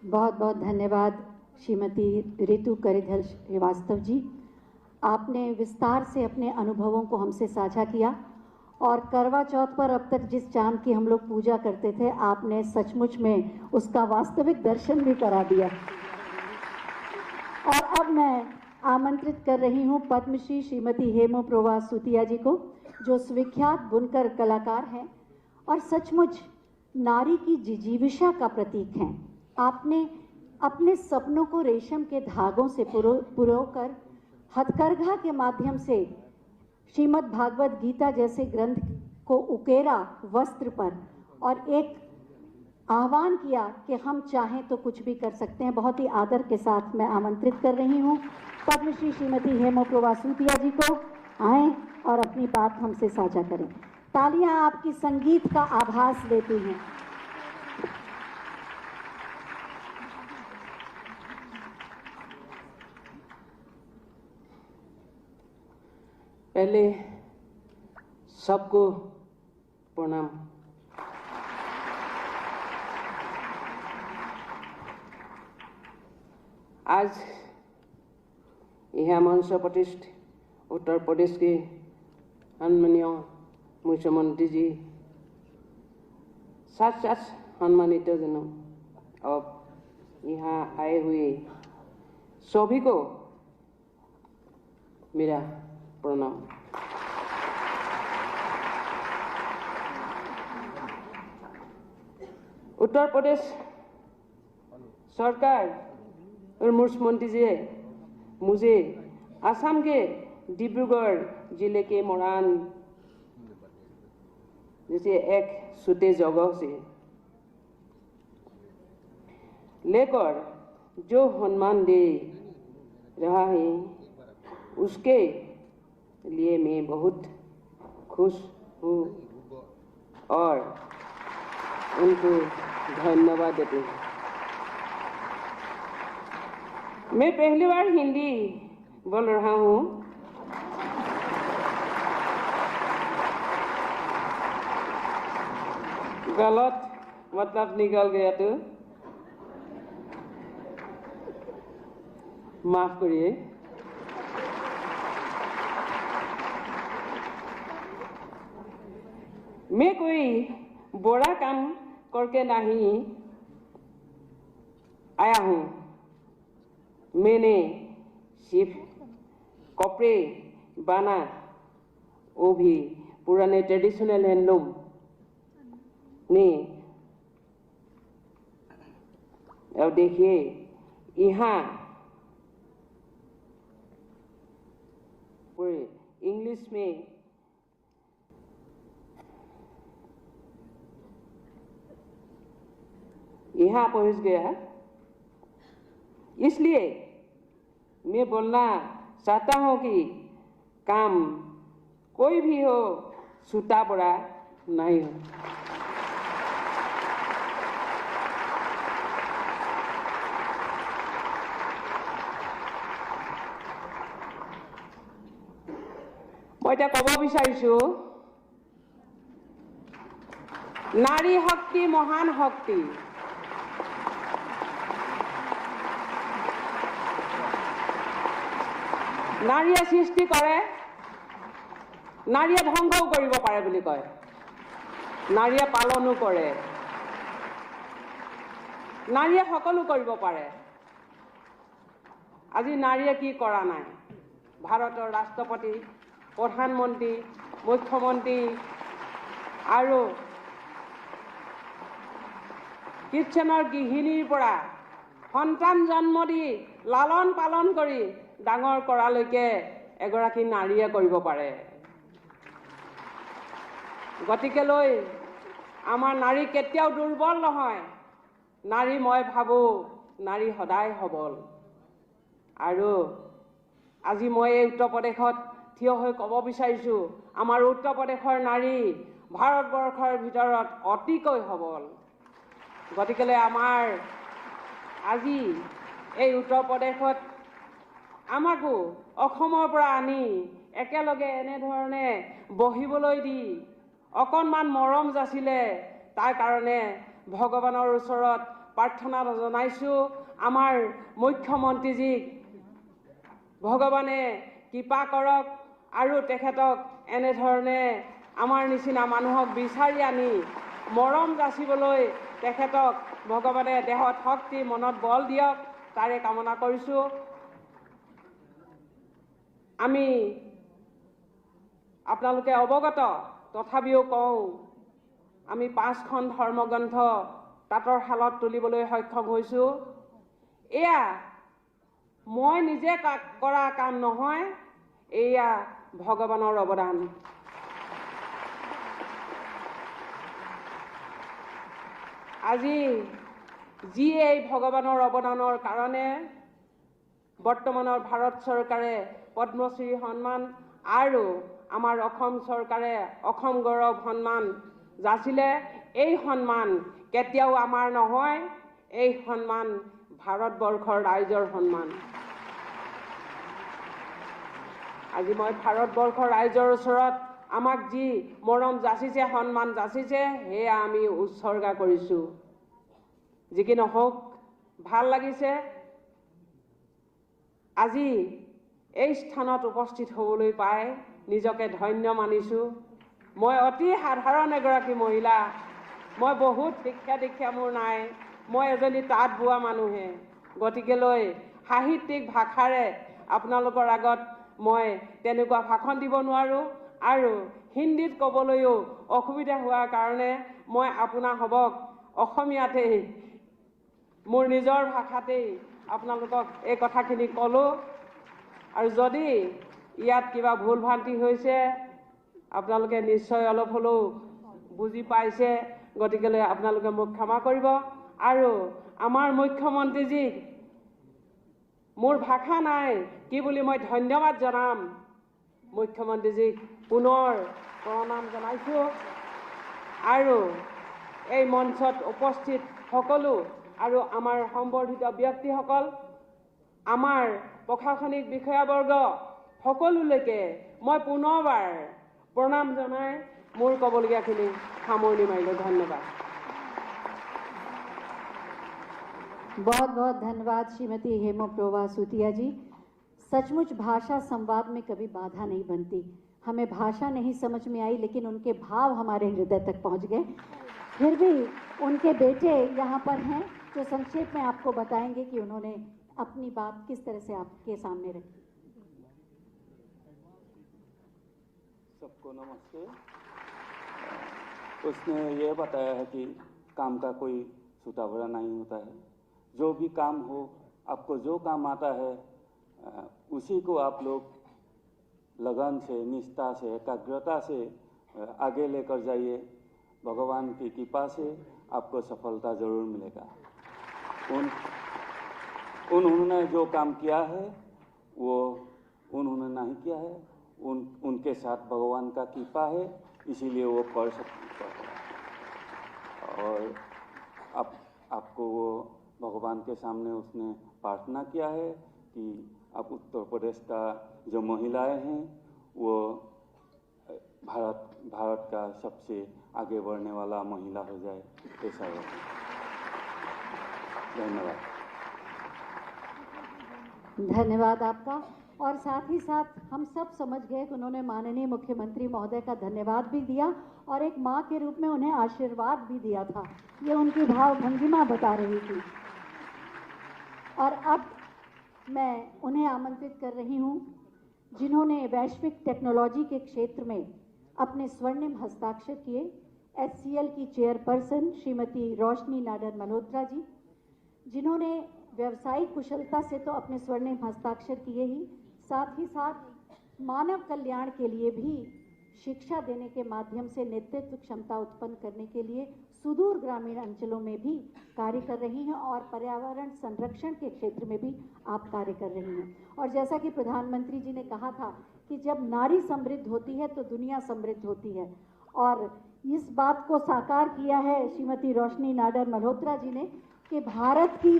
बहुत बहुत धन्यवाद श्रीमती ऋतु करिधर श्रीवास्तव जी। आपने विस्तार से अपने अनुभवों को हमसे साझा किया और करवा चौथ पर अब तक जिस चांद की हम लोग पूजा करते थे, आपने सचमुच में उसका वास्तविक दर्शन भी करा दिया। और अब मैं आमंत्रित कर रही हूँ पद्मश्री श्रीमती हेमोप्रभा सूतिया जी को। जो सुविख्यात बुनकर कलाकार हैं और सचमुच नारी की जिजीविषा का प्रतीक हैं। आपने अपने सपनों को रेशम के धागों से पुरोकर हथकरघा के माध्यम से श्रीमद् भागवत गीता जैसे ग्रंथ को उकेरा वस्त्र पर और एक आह्वान किया कि हम चाहें तो कुछ भी कर सकते हैं। बहुत ही आदर के साथ मैं आमंत्रित कर रही हूँ पद्मश्री श्रीमती हेमोप्रभा सूतिया जी को, आएं और अपनी बात हमसे साझा करें। तालियां आपकी संगीत का आभास देती हैं। पहले सबको प्रणाम। आज यह मंच प्रतिष्ठ उत्तर प्रदेश के सम्मानीय मुख्यमंत्री जी, साथ साथ सम्मानित जनों और यहाँ आए हुए सभी को मेरा प्रणाम। उत्तर प्रदेश सरकार और मुख्यमंत्री जी मुझे असम के डिब्रूगढ़ जिले के मोरान जैसे एक छोटे जगह से लेकर जो सम्मान दे रहा है उसके लिए मैं बहुत खुश हूँ और उनको धन्यवाद देती हूँ। मैं पहली बार हिंदी बोल रहा हूँ। गलत मतलब निकल गया तो माफ करिए। मैं कोई बड़ा काम करके नहीं आया हूँ। मैंने सिर्फ कपड़े बना, वो भी पुराने ट्रेडिशनल हैंडलूम में। अब देखिए यहाँ पूरे इंग्लिश में यहाँ पहुँच गया, इसलिए मैं बोलना चाहता हूँ कि काम कोई भी हो, छोटा बड़ा नहीं हो। मैं क्या कब विचारिছো, नारी शक्ति महान शक्ति। नारिये सृष्टि करे, नारिये ध्वंसও কৰিব পাৰে বুলি কয়, नारिये पालनो কৰে, नारिये সকলো কৰিব পাৰে। আজি नारिये কি কৰা নাই? ভাৰতৰ ৰাষ্ট্ৰপতি, প্ৰধানমন্ত্ৰী, মুখ্যমন্ত্ৰী আৰু কিচেনৰ গৃহিণীৰ পৰা সন্তান জন্ম দি লালন পালন কৰি ডাঙৰ কৰালৈকে এগৰাকী নাৰীয়ে কৰিব পাৰে। গতিকেলৈ আমাৰ নাৰী কেতিয়াও দুৰ্বল নহয়। নাৰী মই ভাবোঁ নাৰী সদায় সবল। আৰু আজি মই এই উত্তৰ প্ৰদেশত থিয় হৈ ক'ব বিচাৰিছোঁ, আমাৰ উত্তৰ প্ৰদেশৰ নাৰী ভাৰতবৰ্ষৰ ভিতৰত অতিকৈ সবল। গতিকেলৈ আমাৰ আজি এই উত্তৰ প্ৰদেশত আমাকো অসমৰ পৰা আনি একেলগে এনেধৰণে বহিবলৈ দি অকণমান মৰম যাচিলে, তাৰ কাৰণে ভগৱানৰ ওচৰত প্ৰাৰ্থনা জনাইছোঁ। আমাৰ মুখ্যমন্ত্ৰীজীক ভগৱানে কৃপা কৰক আৰু তেখেতক এনেধৰণে আমাৰ নিচিনা মানুহক বিচাৰি আনি মৰম যাচিবলৈ তেখেতক ভগৱানে দেহত শক্তি মনত বল দিয়ক, তাৰে কামনা কৰিছোঁ। আমি আপোনালোকে অৱগত, তথাপিও কওঁ, আমি 5খন ধৰ্মগ্ৰন্থ তাঁতৰ শালত তুলিবলৈ সক্ষম হৈছোঁ। এয়া মই নিজে কৰা কাম নহয়, এয়া ভগৱানৰ অৱদান। আজি যি এই ভগৱানৰ অৱদানৰ কাৰণে বৰ্তমানৰ ভাৰত চৰকাৰে পদ্মশ্ৰী সন্মান আৰু আমাৰ অসম চৰকাৰে অসম গৌৰৱ সন্মান যাচিলে, এই সন্মান কেতিয়াও আমাৰ নহয়, এই সন্মান ভাৰতবৰ্ষৰ ৰাইজৰ সন্মান। আজি মই ভাৰতবৰ্ষৰ ৰাইজৰ ওচৰত আমাক যি মৰম যাচিছে, সন্মান যাচিছে, সেয়া আমি উৎসৰ্গা কৰিছোঁ। যি কি নহওক, ভাল লাগিছে আজি এই স্থানত উপস্থিত হ'বলৈ পাই নিজকে ধন্য মানিছোঁ। মই অতি সাধাৰণ এগৰাকী মহিলা, মই বহুত শিক্ষা দীক্ষা মোৰ নাই, মই এজনী তাঁত বোৱা মানুহে। গতিকেলৈ সাহিত্যিক ভাষাৰে আপোনালোকৰ আগত মই তেনেকুৱা ভাষণ দিব নোৱাৰোঁ, আৰু হিন্দীত ক'বলৈও অসুবিধা হোৱাৰ কাৰণে মই আপোনাসৱক অসমীয়াতেই, মোৰ নিজৰ ভাষাতেই আপোনালোকক এই কথাখিনি ক'লোঁ। আৰু যদি ইয়াত কিবা ভুল ভ্ৰান্তি হৈছে, আপোনালোকে নিশ্চয় অলপ হ'লেও বুজি পাইছে, গতিকেলৈ আপোনালোকে মোক ক্ষমা কৰিব। আৰু আমাৰ মুখ্যমন্ত্ৰীজীক মোৰ ভাষা নাই কি বুলি মই ধন্যবাদ জনাম। মুখ্যমন্ত্ৰীজীক পুনৰ প্ৰণাম জনাইছোঁ। আৰু এই মঞ্চত উপস্থিত সকলো আৰু আমাৰ সম্বৰ্ধিত ব্যক্তিসকল, আমাৰ প্ৰশাসনিক বিষয়াবৰ্গ সকলোলৈকে মই পুনৰবাৰ প্ৰণাম জনাই মোৰ ক'বলগীয়াখিনি সামৰণি মাৰিলোঁ। ধন্যবাদ। बहुत बहुत धन्यवाद श्रीमती हेमोप्रोभा सूतिया जी। सचमुच भाषा संवाद में कभी बाधा नहीं बनती। हमें भाषा नहीं समझ में आई, लेकिन उनके भाव हमारे हृदय तक पहुंच गए। फिर भी उनके बेटे यहाँ पर हैं जो संक्षेप में आपको बताएंगे कि उन्होंने अपनी बात किस तरह से आपके सामने रखी। सबको नमस्ते। उसने ये बताया है कि काम का कोई छूटा भरा नहीं होता है। जो भी काम हो, आपको जो काम आता है उसी को आप लोग लगन से, निष्ठा से, एकाग्रता से आगे लेकर जाइए। भगवान की कृपा से आपको सफलता जरूर मिलेगा। उन्होंने जो काम किया है वो उन्होंने नहीं किया है, उनके साथ भगवान का कृपा है, इसीलिए वो कर सकते हैं। और आपको वो भगवान के सामने उसने प्रार्थना किया है कि आप उत्तर प्रदेश का जो महिलाएं हैं वो भारत का सबसे आगे बढ़ने वाला महिला हो जाए, ऐसा है। धन्यवाद। धन्यवाद आपका। और साथ ही साथ हम सब समझ गए कि उन्होंने माननीय मुख्यमंत्री महोदय का धन्यवाद भी दिया और एक माँ के रूप में उन्हें आशीर्वाद भी दिया था। ये उनकी भाव भंगिमा बता रही थी। और अब मैं उन्हें आमंत्रित कर रही हूँ जिन्होंने वैश्विक टेक्नोलॉजी के क्षेत्र में अपने स्वर्णिम हस्ताक्षर किए, HCL की चेयरपर्सन श्रीमती रोशनी नाडर मल्होत्रा जी, जिन्होंने व्यवसायिक कुशलता से तो अपने स्वर्णिम हस्ताक्षर किए ही, साथ ही साथ मानव कल्याण के लिए भी शिक्षा देने के माध्यम से नेतृत्व क्षमता उत्पन्न करने के लिए सुदूर ग्रामीण अंचलों में भी कार्य कर रही हैं और पर्यावरण संरक्षण के क्षेत्र में भी आप कार्य कर रही हैं। और जैसा कि प्रधानमंत्री जी ने कहा था कि जब नारी समृद्ध होती है तो दुनिया समृद्ध होती है, और इस बात को साकार किया है श्रीमती रोशनी नाडर मल्होत्रा जी ने कि भारत की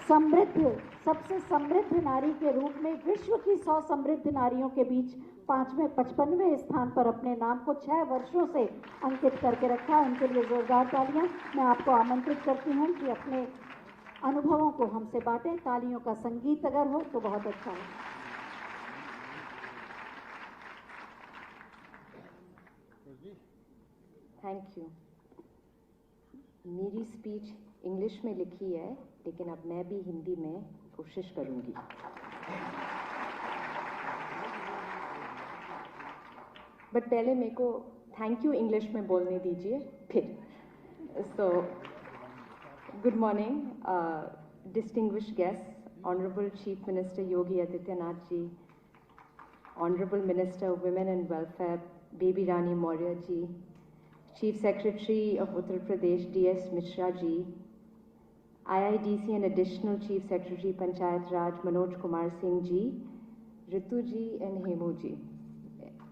समृद्ध, सबसे समृद्ध नारी के रूप में विश्व की 100 समृद्ध नारियों के बीच 55वें स्थान पर अपने नाम को 6 वर्षों से अंकित करके रखा। उनके लिए जोरदार तालियां। मैं आपको आमंत्रित करती हूं कि अपने अनुभवों को हमसे बांटें। तालियों का संगीत अगर हो तो बहुत अच्छा है। Thank you. मेरी स्पीच इंग्लिश में लिखी है, लेकिन अब मैं भी हिंदी में कोशिश करूंगी। बट पहले मेरे को थैंक यू इंग्लिश में बोलने दीजिए फिर। So good morning distinguished guest, honourable chief minister Yogi Adityanath ji, honourable minister women and welfare Baby Rani Maurya ji, chief secretary of Uttar Pradesh DS Mishra ji, IIDC and additional chief secretary Panchayat Raj Manoj Kumar Singh ji, Ritu ji and Hemu ji.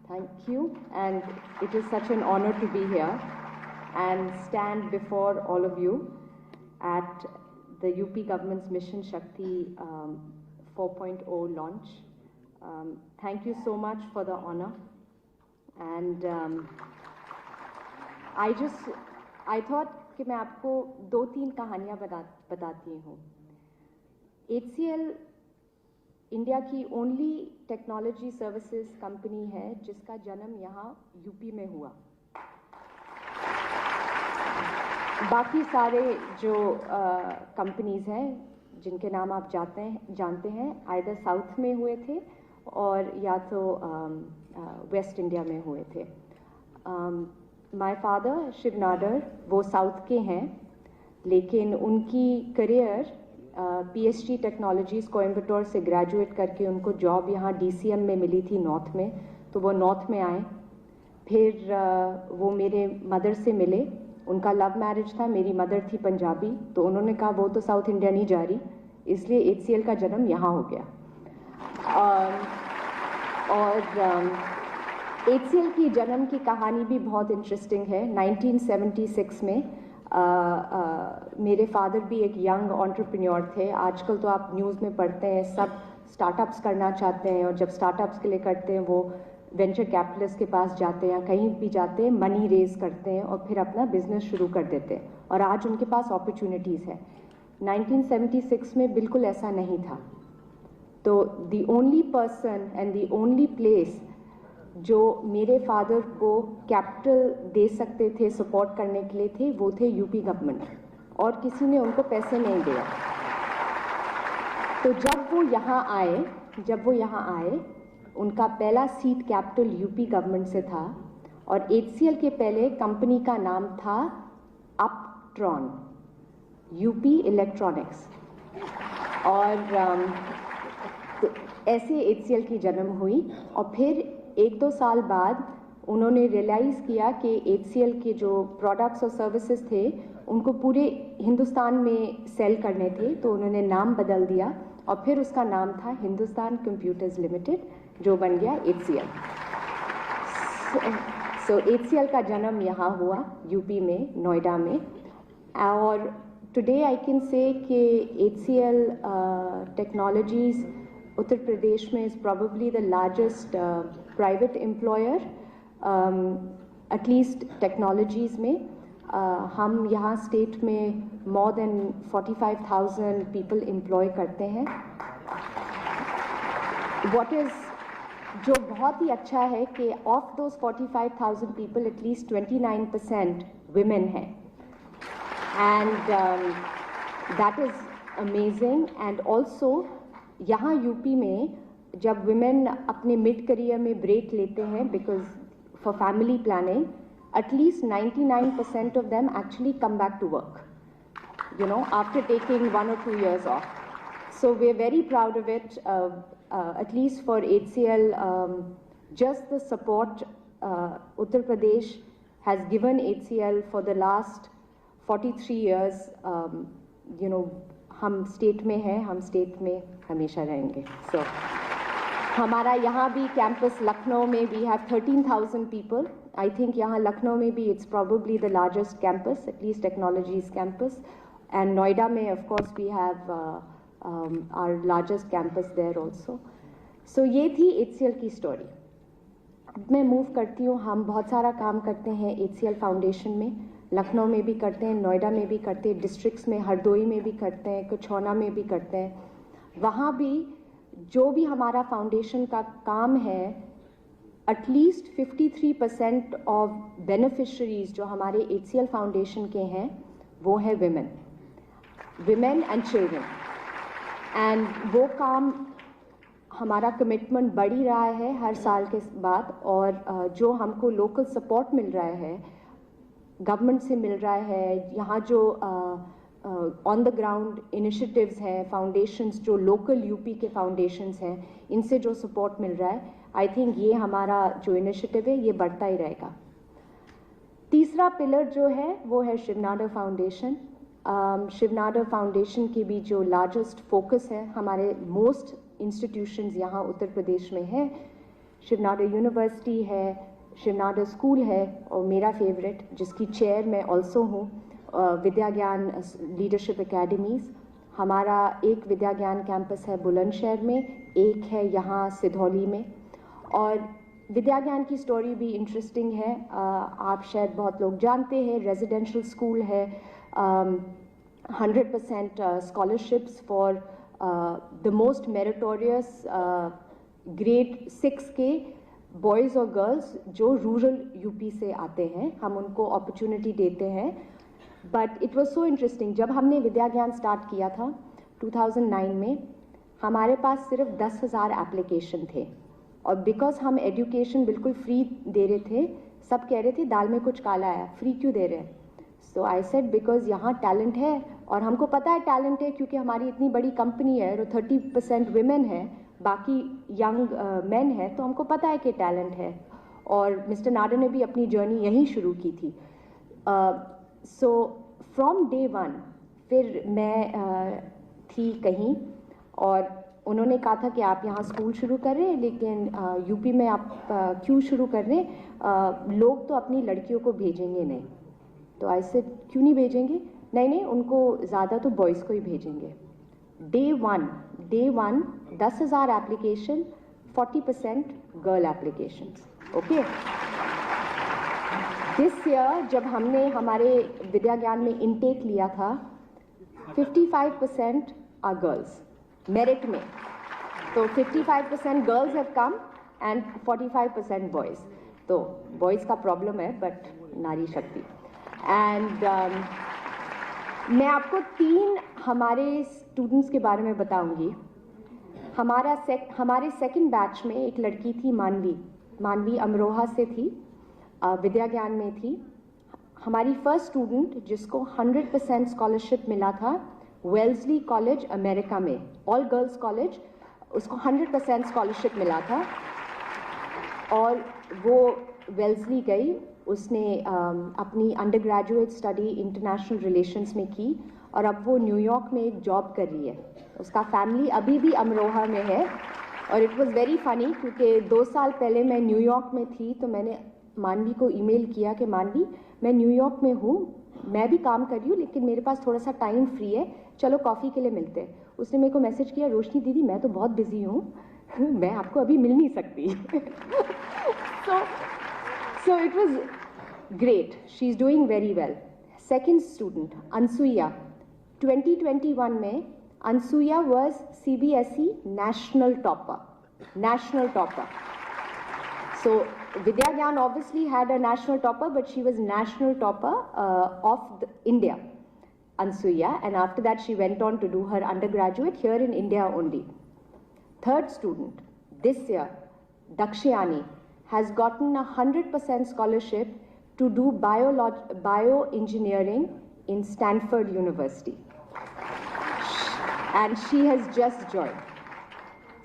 Thank you, and it is such an honor to be here and stand before all of you at the UP government's Mission Shakti 4.0 launch. Thank you so much for the honor, and I thought कि मैं आपको 2-3 कहानियाँ बताती हूँ। HCL India की only technology services company है जिसका जन्म यहाँ यूपी में हुआ। बाकी सारे जो कंपनीज हैं जिनके नाम आप जानते हैं आइदर साउथ में हुए थे और या तो वेस्ट इंडिया में हुए थे। माय फादर शिव नाडर वो साउथ के हैं, लेकिन उनकी करियर PhD टेक्नोलॉजीज़ कोयम्बटूर से ग्रेजुएट करके उनको जॉब यहाँ DCM में मिली थी नॉर्थ में, तो वो नॉर्थ में आए। फिर वो मेरे मदर से मिले, उनका लव मैरिज था, मेरी मदर थी पंजाबी, तो उन्होंने कहा वो तो साउथ इंडिया नहीं जा रही, इसलिए HCL का जन्म यहाँ हो गया। और HCL की जन्म की कहानी भी बहुत इंटरेस्टिंग है। 1976 में मेरे फादर भी एक यंग एंटरप्रेन्योर थे। आजकल तो आप न्यूज़ में पढ़ते हैं सब स्टार्टअप्स करना चाहते हैं, और जब स्टार्टअप्स के लिए करते हैं वो वेंचर कैपिटलिस्ट के पास जाते हैं, कहीं भी जाते हैं, मनी रेज करते हैं और फिर अपना बिजनेस शुरू कर देते हैं, और आज उनके पास अपॉर्चुनिटीज़ है। 1976 में बिल्कुल ऐसा नहीं था। तो the only person and the only place जो मेरे फादर को कैपिटल दे सकते थे सपोर्ट करने के लिए थे वो थे यूपी गवर्नमेंट, और किसी ने उनको पैसे नहीं दिया। तो जब वो यहाँ आए उनका पहला सीट कैपिटल यूपी गवर्नमेंट से था, और HCL के पहले कंपनी का नाम था अपट्रॉन, यूपी इलेक्ट्रॉनिक्स। और तो ऐसे HCL की जन्म हुई, और फिर 1-2 साल बाद उन्होंने रियलाइज़ किया कि HCL के जो प्रोडक्ट्स और सर्विसेज थे उनको पूरे हिंदुस्तान में सेल करने थे, तो उन्होंने नाम बदल दिया और फिर उसका नाम था हिंदुस्तान कंप्यूटर्स लिमिटेड, जो बन गया HCL। सो HCL का जन्म यहाँ हुआ यूपी में, नोएडा में। और टुडे आई कैन से कि HCL टेक्नोलॉजीज़ उत्तर प्रदेश में is probably the largest private employer, at least technologies में। हम यहाँ स्टेट में मोर देन 45,000 पीपल एम्प्लॉय करते हैं। जो बहुत ही अच्छा है कि of those 45,000 people at least 29% women हैं, and that is amazing. And also यहाँ यूपी में जब विमेन अपने मिड करियर में ब्रेक लेते हैं because for family planning, at least 99% of them actually come back to work, after taking 1 or 2 years off. So we're very proud of it, at least for HCL. Just the support Uttar Pradesh has given HCL for the last 43 years, हम state में हैं, हम state में हमेशा रहेंगे। So हमारा यहाँ भी कैंपस लखनऊ में we have 13,000 people. I think यहाँ लखनऊ में भी it's probably the largest campus, at least technologies campus. And Noida में of course we have our largest campus there also. So ये थी HCL की स्टोरी। अब मैं मूव करती हूँ। हम बहुत सारा काम करते हैं HCL फाउंडेशन में, लखनऊ में भी करते हैं, नोएडा में भी करते हैं, डिस्ट्रिक्ट्स में हरदोई में भी करते हैं, कछौना में भी करते हैं। वहाँ भी जो भी हमारा फाउंडेशन का काम है, एटलीस्ट 53% ऑफ बेनिफिशरीज जो हमारे HCL फाउंडेशन के हैं वो है विमेन एंड चिल्ड्रन। एंड वो काम हमारा कमिटमेंट बढ़ ही रहा है हर साल के बाद, और जो हमको लोकल सपोर्ट मिल रहा है, गवर्नमेंट से मिल रहा है, यहाँ जो ऑन द ग्राउंड इनिशिएटिव्स हैं, फाउंडेशंस जो लोकल यूपी के फाउंडेशंस हैं, इनसे जो सपोर्ट मिल रहा है, आई थिंक ये हमारा जो इनिशिएटिव है ये बढ़ता ही रहेगा। तीसरा पिलर जो है वो है शिव नाडर फाउंडेशन। शिव नाडर फाउंडेशन की भी जो लार्जेस्ट फोकस है, हमारे मोस्ट इंस्टीट्यूशंस यहाँ उत्तर प्रदेश में है। शिव नाडर यूनिवर्सिटी है, शिव नाडर स्कूल है, और मेरा फेवरेट जिसकी चेयर मैं ऑल्सो हूँ, विद्या ज्ञान लीडरशिप एकेडमीज़। हमारा एक विद्या ज्ञान कैंपस है बुलंदशहर में, एक है यहाँ सिधौली में। और विद्या ज्ञान की स्टोरी भी इंटरेस्टिंग है, आप शायद बहुत लोग जानते हैं, रेजिडेंशियल स्कूल है, 100% scholarships for the most meritorious grade 6 के बॉयज़ और गर्ल्स जो रूरल यूपी से आते हैं, हम उनको अपॉर्चुनिटी देते हैं। But it was so interesting, जब हमने विद्या ज्ञान स्टार्ट किया था 2009 में, हमारे पास सिर्फ 10,000 एप्लीकेशन थे, और बिकॉज हम एजुकेशन बिल्कुल फ्री दे रहे थे, सब कह रहे थे दाल में कुछ काला है, फ्री क्यों दे रहे हैं। सो आई सेड बिकॉज यहाँ टैलेंट है, और हमको पता है टैलेंट है क्योंकि हमारी इतनी बड़ी कंपनी है और 30% विमेन है, बाकी यंग मेन है, तो हमको पता है कि टैलेंट है। और मिस्टर नाडर ने भी अपनी जर्नी यहीं शुरू की थी। सो फ्रॉम डे वन फिर मैं थी कहीं, और उन्होंने कहा था कि आप यहाँ स्कूल शुरू कर रहे हैं, लेकिन यूपी में आप क्यों शुरू कर रहे हैं, लोग तो अपनी लड़कियों को भेजेंगे नहीं। तो ऐसे क्यों नहीं भेजेंगे, नहीं उनको ज़्यादा तो बॉयज़ को ही भेजेंगे। Day one 10,000 application, 40% girl applications. Okay, this year जब हमने हमारे विद्या ज्ञान में इनटेक लिया था, 55% आर गर्ल्स मेरिट में, तो 55% girls have come and 45% boys. तो बॉयज़ का प्रॉब्लम है, बट नारी शक्ति। एंड मैं आपको 3 हमारे स्टूडेंट्स के बारे में बताऊंगी। हमारे सेकंड बैच में एक लड़की थी, मानवी अमरोहा से थी, विद्या ज्ञान में थी। हमारी फर्स्ट स्टूडेंट जिसको 100% स्कॉलरशिप मिला था, वेल्सली कॉलेज अमेरिका में, ऑल गर्ल्स कॉलेज, उसको 100% स्कॉलरशिप मिला था, और वो वेल्सली गई, उसने अपनी under graduate study international relations में की, और अब वो न्यूयॉर्क में एक जॉब कर रही है। उसका फैमिली अभी भी अमरोहा में है। और इट वाज वेरी फनी क्योंकि 2 साल पहले मैं न्यूयॉर्क में थी, तो मैंने मानवी को ईमेल किया कि मानवी मैं न्यूयॉर्क में हूँ, मैं भी काम कर रही हूँ, लेकिन मेरे पास थोड़ा सा टाइम फ्री है, चलो कॉफ़ी के लिए मिलते हैं। उसने मेरे को मैसेज किया, रोशनी दीदी मैं तो बहुत बिजी हूँ, मैं आपको अभी मिल नहीं सकती। So it was great. She's doing very well. Second student, Ansuya. 2021 में Ansuya was CBSE national topper. So Vidya Gyan obviously had a national topper, but she was national topper of India, Ansuya. And after that, she went on to do her undergraduate here in India only. Third student, this year, Dakshayani, has gotten 100% scholarship to do bioengineering in Stanford University. And she has just joined.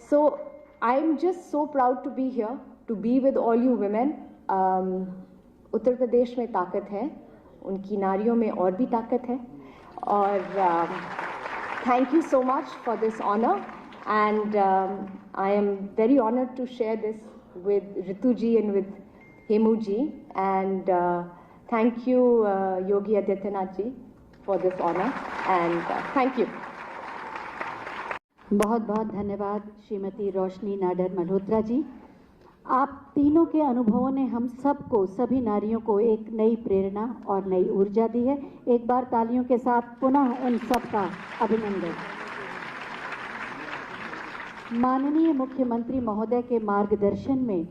So I'm just so proud to be here, to be with all you women. Uttar Pradesh में ताकत है, उनकी नारियों में और भी ताकत है. और thank you so much for this honor. And I am very honored to share this with Ritu ji and with Hemu ji, and thank you Yogi Adityanath ji for this honor, and thank you. बहुत बहुत धन्यवाद श्रीमती रोशनी नाडर मल्होत्रा जी। आप तीनों के अनुभवों ने हम सबको, सभी नारियों को एक नई प्रेरणा और नई ऊर्जा दी है। एक बार तालियों के साथ पुनः उन सबका अभिनंदन। माननीय मुख्यमंत्री महोदय के मार्गदर्शन में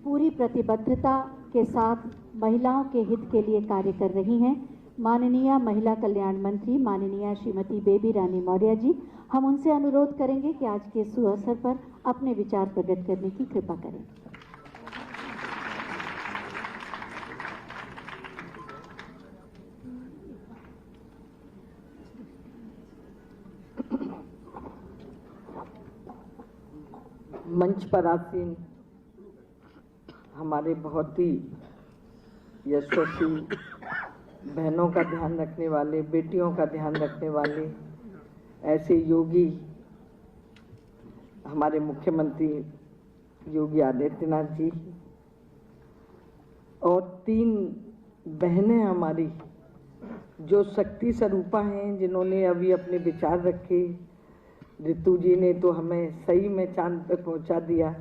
पूरी प्रतिबद्धता के साथ महिलाओं के हित के लिए कार्य कर रही हैं माननीय महिला कल्याण मंत्री माननीय श्रीमती बेबी रानी मौर्य जी। हम उनसे अनुरोध करेंगे कि आज के सुअवसर पर अपने विचार प्रकट करने की कृपा करें। मंच पर आसीन हमारे बहुत ही यशस्वी बहनों का ध्यान रखने वाले, बेटियों का ध्यान रखने वाले ऐसे योगी हमारे मुख्यमंत्री योगी आदित्यनाथ जी, और 3 बहनें हमारी जो शक्ति स्वरूपा हैं, जिन्होंने अभी अपने विचार रखे। ऋतु जी ने तो हमें सही में चांद पे पहुंचा दिया,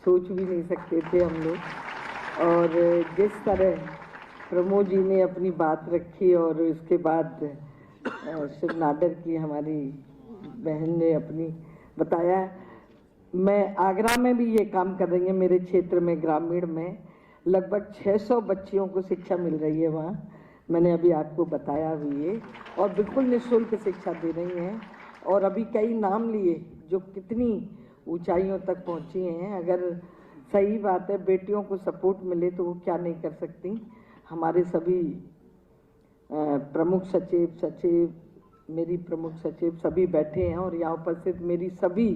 सोच भी नहीं सकते थे हम लोग। और जिस तरह प्रमोद जी ने अपनी बात रखी और उसके बाद शिव नाडर की हमारी बहन ने अपनी बताया। मैं आगरा में भी ये काम कर रही है, मेरे क्षेत्र में ग्रामीण में लगभग 600 बच्चियों को शिक्षा मिल रही है वहाँ, मैंने अभी आपको बताया भी ये, और बिल्कुल निःशुल्क शिक्षा दे रही हैं। और अभी कई नाम लिए जो कितनी ऊंचाइयों तक पहुँची हैं। अगर सही बात है, बेटियों को सपोर्ट मिले तो वो क्या नहीं कर सकती। हमारे सभी प्रमुख सचिव, मेरी प्रमुख सचिव सभी बैठे हैं, और यहाँ उपस्थित मेरी सभी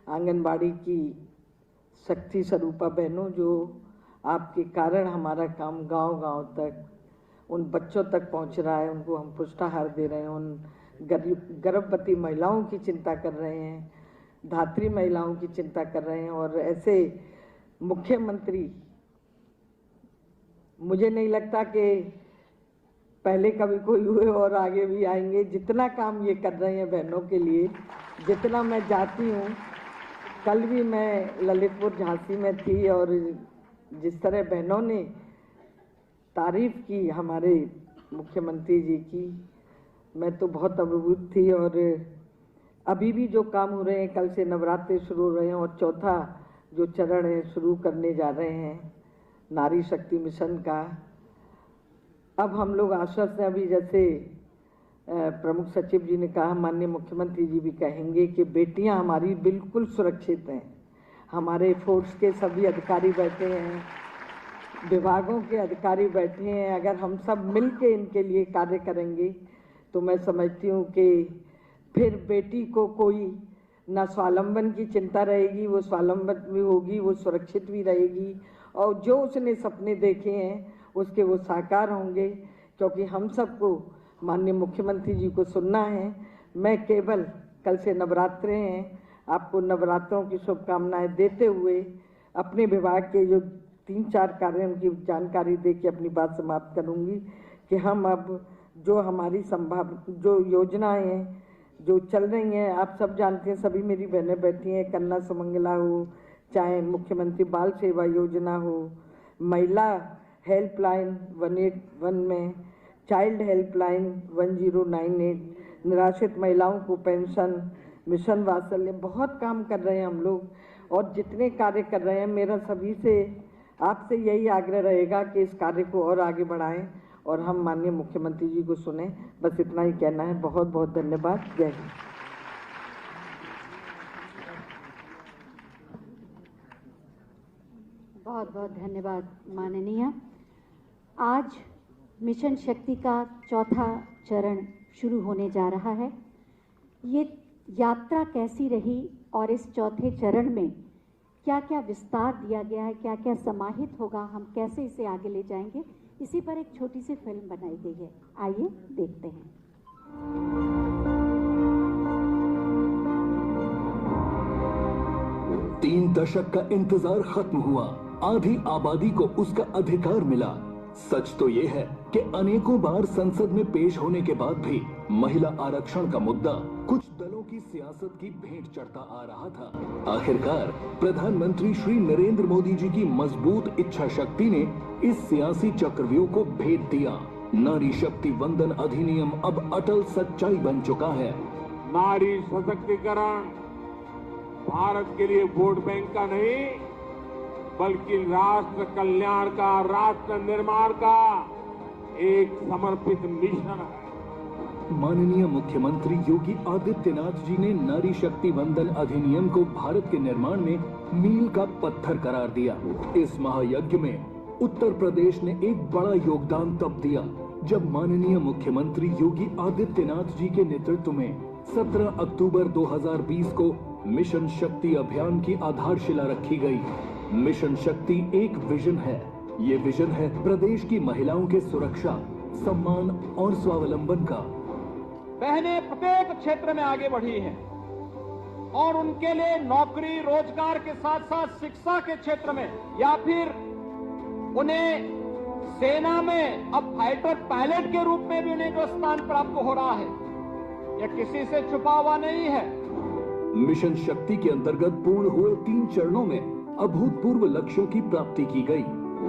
आंगनबाड़ी की शक्ति स्वरूपा बहनों, जो आपके कारण हमारा काम गांव-गांव तक उन बच्चों तक पहुंच रहा है, उनको हम पुष्टाहार दे रहे हैं, उन गर्भवती महिलाओं की चिंता कर रहे हैं, धात्री महिलाओं की चिंता कर रहे हैं। और ऐसे मुख्यमंत्री मुझे नहीं लगता कि पहले कभी कोई हुए और आगे भी आएंगे। जितना काम ये कर रहे हैं बहनों के लिए, जितना मैं जाती हूँ, कल भी मैं ललितपुर झांसी में थी और जिस तरह बहनों ने तारीफ की हमारे मुख्यमंत्री जी की, मैं तो बहुत अभिभूत थी। और अभी भी जो काम हो रहे हैं, कल से नवरात्रि शुरू हो रहे हैं और चौथा जो चरण है शुरू करने जा रहे हैं नारी शक्ति मिशन का। अब हम लोग आश्वस्त हैं, अभी जैसे प्रमुख सचिव जी ने कहा, माननीय मुख्यमंत्री जी भी कहेंगे कि बेटियां हमारी बिल्कुल सुरक्षित हैं। हमारे फोर्स के सभी अधिकारी बैठे हैं, विभागों के अधिकारी बैठे हैं। अगर हम सब मिल के इनके लिए कार्य करेंगे तो मैं समझती हूँ कि फिर बेटी को कोई ना स्वावलंबन की चिंता रहेगी, वो स्वावलंबन भी होगी, वो सुरक्षित भी रहेगी, और जो उसने सपने देखे हैं उसके वो साकार होंगे। क्योंकि हम सबको माननीय मुख्यमंत्री जी को सुनना है। मैं केवल कल से नवरात्रे हैं, आपको नवरात्रों की शुभकामनाएं देते हुए अपने विभाग के जो 3-4 कार्य उनकी जानकारी दे के अपनी बात समाप्त करूंगी कि हम अब जो हमारी जो योजनाएं हैं जो चल रही हैं, आप सब जानते हैं, सभी मेरी बहनें बैठी हैं, कन्या सुमंगला हो, चाहे मुख्यमंत्री बाल सेवा योजना हो, महिला हेल्पलाइन 181 में, चाइल्ड हेल्पलाइन 1098, निराश्रित महिलाओं को पेंशन, मिशन वात्सल्य, बहुत काम कर रहे हैं हम लोग। और जितने कार्य कर रहे हैं, मेरा सभी से आपसे यही आग्रह रहेगा कि इस कार्य को और आगे बढ़ाएं और हम माननीय मुख्यमंत्री जी को सुने। बस इतना ही कहना है। बहुत बहुत धन्यवाद। जय हिंद। बहुत बहुत धन्यवाद माननीय। आज मिशन शक्ति का चौथा चरण शुरू होने जा रहा है। ये यात्रा कैसी रही और इस चौथे चरण में क्या क्या विस्तार दिया गया है, क्या क्या समाहित होगा, हम कैसे इसे आगे ले जाएंगे, इसी पर एक छोटी सी फिल्म बनाई गई है। आइए देखते हैं। 3 दशक का इंतजार खत्म हुआ, आधी आबादी को उसका अधिकार मिला। सच तो ये है कि अनेकों बार संसद में पेश होने के बाद भी महिला आरक्षण का मुद्दा कुछ दलों की सियासत की भेंट चढ़ता आ रहा था। आखिरकार प्रधानमंत्री श्री नरेंद्र मोदी जी की मजबूत इच्छा शक्ति ने इस सियासी चक्रव्यूह को भेद दिया। नारी शक्ति वंदन अधिनियम अब अटल सच्चाई बन चुका है। नारी सशक्तिकरण भारत के लिए वोट बैंक का नहीं, बल्कि राष्ट्र कल्याण का, राष्ट्र निर्माण का एक समर्पित मिशन है। माननीय मुख्यमंत्री योगी आदित्यनाथ जी ने नारी शक्ति वंदन अधिनियम को भारत के निर्माण में मील का पत्थर करार दिया। इस महायज्ञ में उत्तर प्रदेश ने एक बड़ा योगदान तब दिया जब माननीय मुख्यमंत्री योगी आदित्यनाथ जी के नेतृत्व में 17 अक्टूबर 2020 को मिशन शक्ति अभियान की आधारशिला रखी गई। मिशन शक्ति एक विजन है। ये विजन है प्रदेश की महिलाओं के सुरक्षा, सम्मान और स्वावलंबन का। बहनें प्रत्येक क्षेत्र में आगे बढ़ी हैं और उनके लिए नौकरी रोजगार के साथ साथ शिक्षा के क्षेत्र में या फिर उन्हें सेना में अब फाइटर पायलट के रूप में भी उन्हें जो स्थान प्राप्त हो रहा है, यह किसी से छुपा हुआ नहीं है। मिशन शक्ति के अंतर्गत पूर्ण हुए 3 चरणों में अभूतपूर्व लक्ष्यों की प्राप्ति की गई।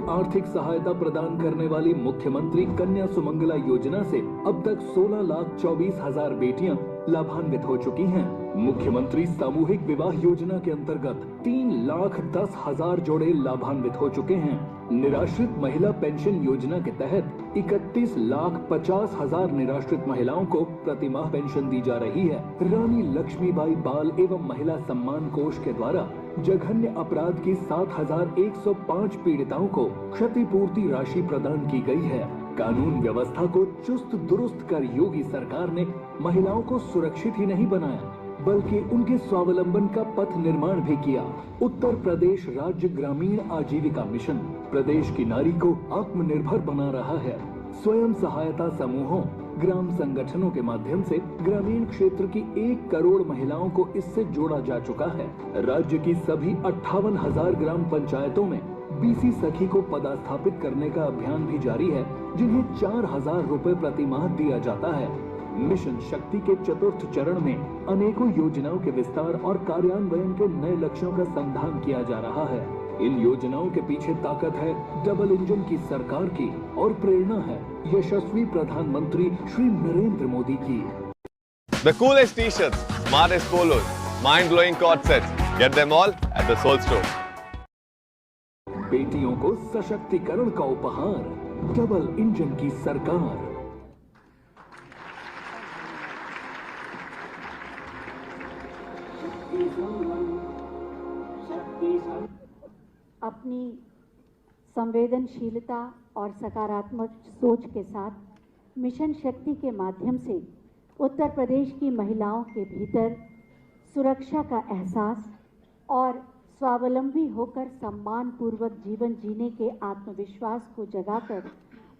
आर्थिक सहायता प्रदान करने वाली मुख्यमंत्री कन्या सुमंगला योजना से अब तक 16,24,000 बेटियां लाभान्वित हो चुकी हैं। मुख्यमंत्री सामूहिक विवाह योजना के अंतर्गत 3,10,000 जोड़े लाभान्वित हो चुके हैं। निराश्रित महिला पेंशन योजना के तहत 31,50,000 निराश्रित महिलाओं को प्रतिमाह पेंशन दी जा रही है। रानी लक्ष्मीबाई बाल एवं महिला सम्मान कोष के द्वारा जघन्य अपराध की 7,105 पीड़िताओं को क्षतिपूर्ति राशि प्रदान की गई है। कानून व्यवस्था को चुस्त दुरुस्त कर योगी सरकार ने महिलाओं को सुरक्षित ही नहीं बनाया बल्कि उनके स्वावलंबन का पथ निर्माण भी किया। उत्तर प्रदेश राज्य ग्रामीण आजीविका मिशन प्रदेश की नारी को आत्मनिर्भर बना रहा है। स्वयं सहायता समूहों, ग्राम संगठनों के माध्यम से ग्रामीण क्षेत्र की 1 करोड़ महिलाओं को इससे जोड़ा जा चुका है। राज्य की सभी 58,000 ग्राम पंचायतों में बीसी सखी को पदस्थापित करने का अभियान भी जारी है, जिन्हें 4,000 रुपए प्रति माह दिया जाता है। मिशन शक्ति के चतुर्थ चरण में अनेकों योजनाओं के विस्तार और कार्यान्वयन के नए लक्ष्यों का संधान किया जा रहा है। इन योजनाओं के पीछे ताकत है डबल इंजन की सरकार की और प्रेरणा है यशस्वी प्रधानमंत्री श्री नरेंद्र मोदी की। The coolest t-shirts, smartest polos, mind-blowing cord sets. Get them all at the Soul Store. बेटियों को सशक्तिकरण का उपहार, डबल इंजन की सरकार। अपनी संवेदनशीलता और सकारात्मक सोच के साथ मिशन शक्ति के माध्यम से उत्तर प्रदेश की महिलाओं के भीतर सुरक्षा का एहसास और स्वावलंबी होकर सम्मानपूर्वक जीवन जीने के आत्मविश्वास को जगाकर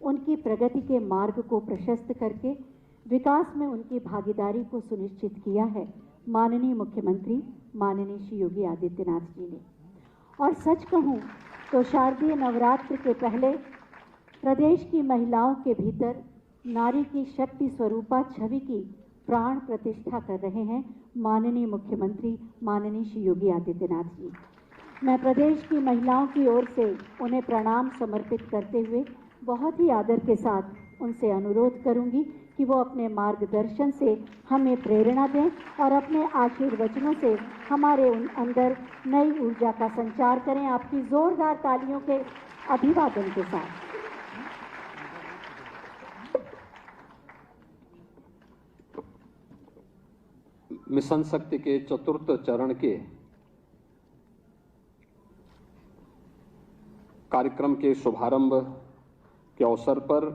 उनकी प्रगति के मार्ग को प्रशस्त करके विकास में उनकी भागीदारी को सुनिश्चित किया है माननीय मुख्यमंत्री माननीय श्री योगी आदित्यनाथ जी ने। और सच कहूँ तो शारदीय नवरात्र के पहले प्रदेश की महिलाओं के भीतर नारी की शक्ति स्वरूपा छवि की प्राण प्रतिष्ठा कर रहे हैं माननीय मुख्यमंत्री माननीय श्री योगी आदित्यनाथ जी। मैं प्रदेश की महिलाओं की ओर से उन्हें प्रणाम समर्पित करते हुए बहुत ही आदर के साथ उनसे अनुरोध करूंगी कि वो अपने मार्गदर्शन से हमें प्रेरणा दें और अपने आशीर्वचनों से हमारे अंदर नई ऊर्जा का संचार करें। आपकी जोरदार तालियों के अभिवादन के साथ। मिशन शक्ति के चतुर्थ चरण के कार्यक्रम के शुभारंभ के अवसर पर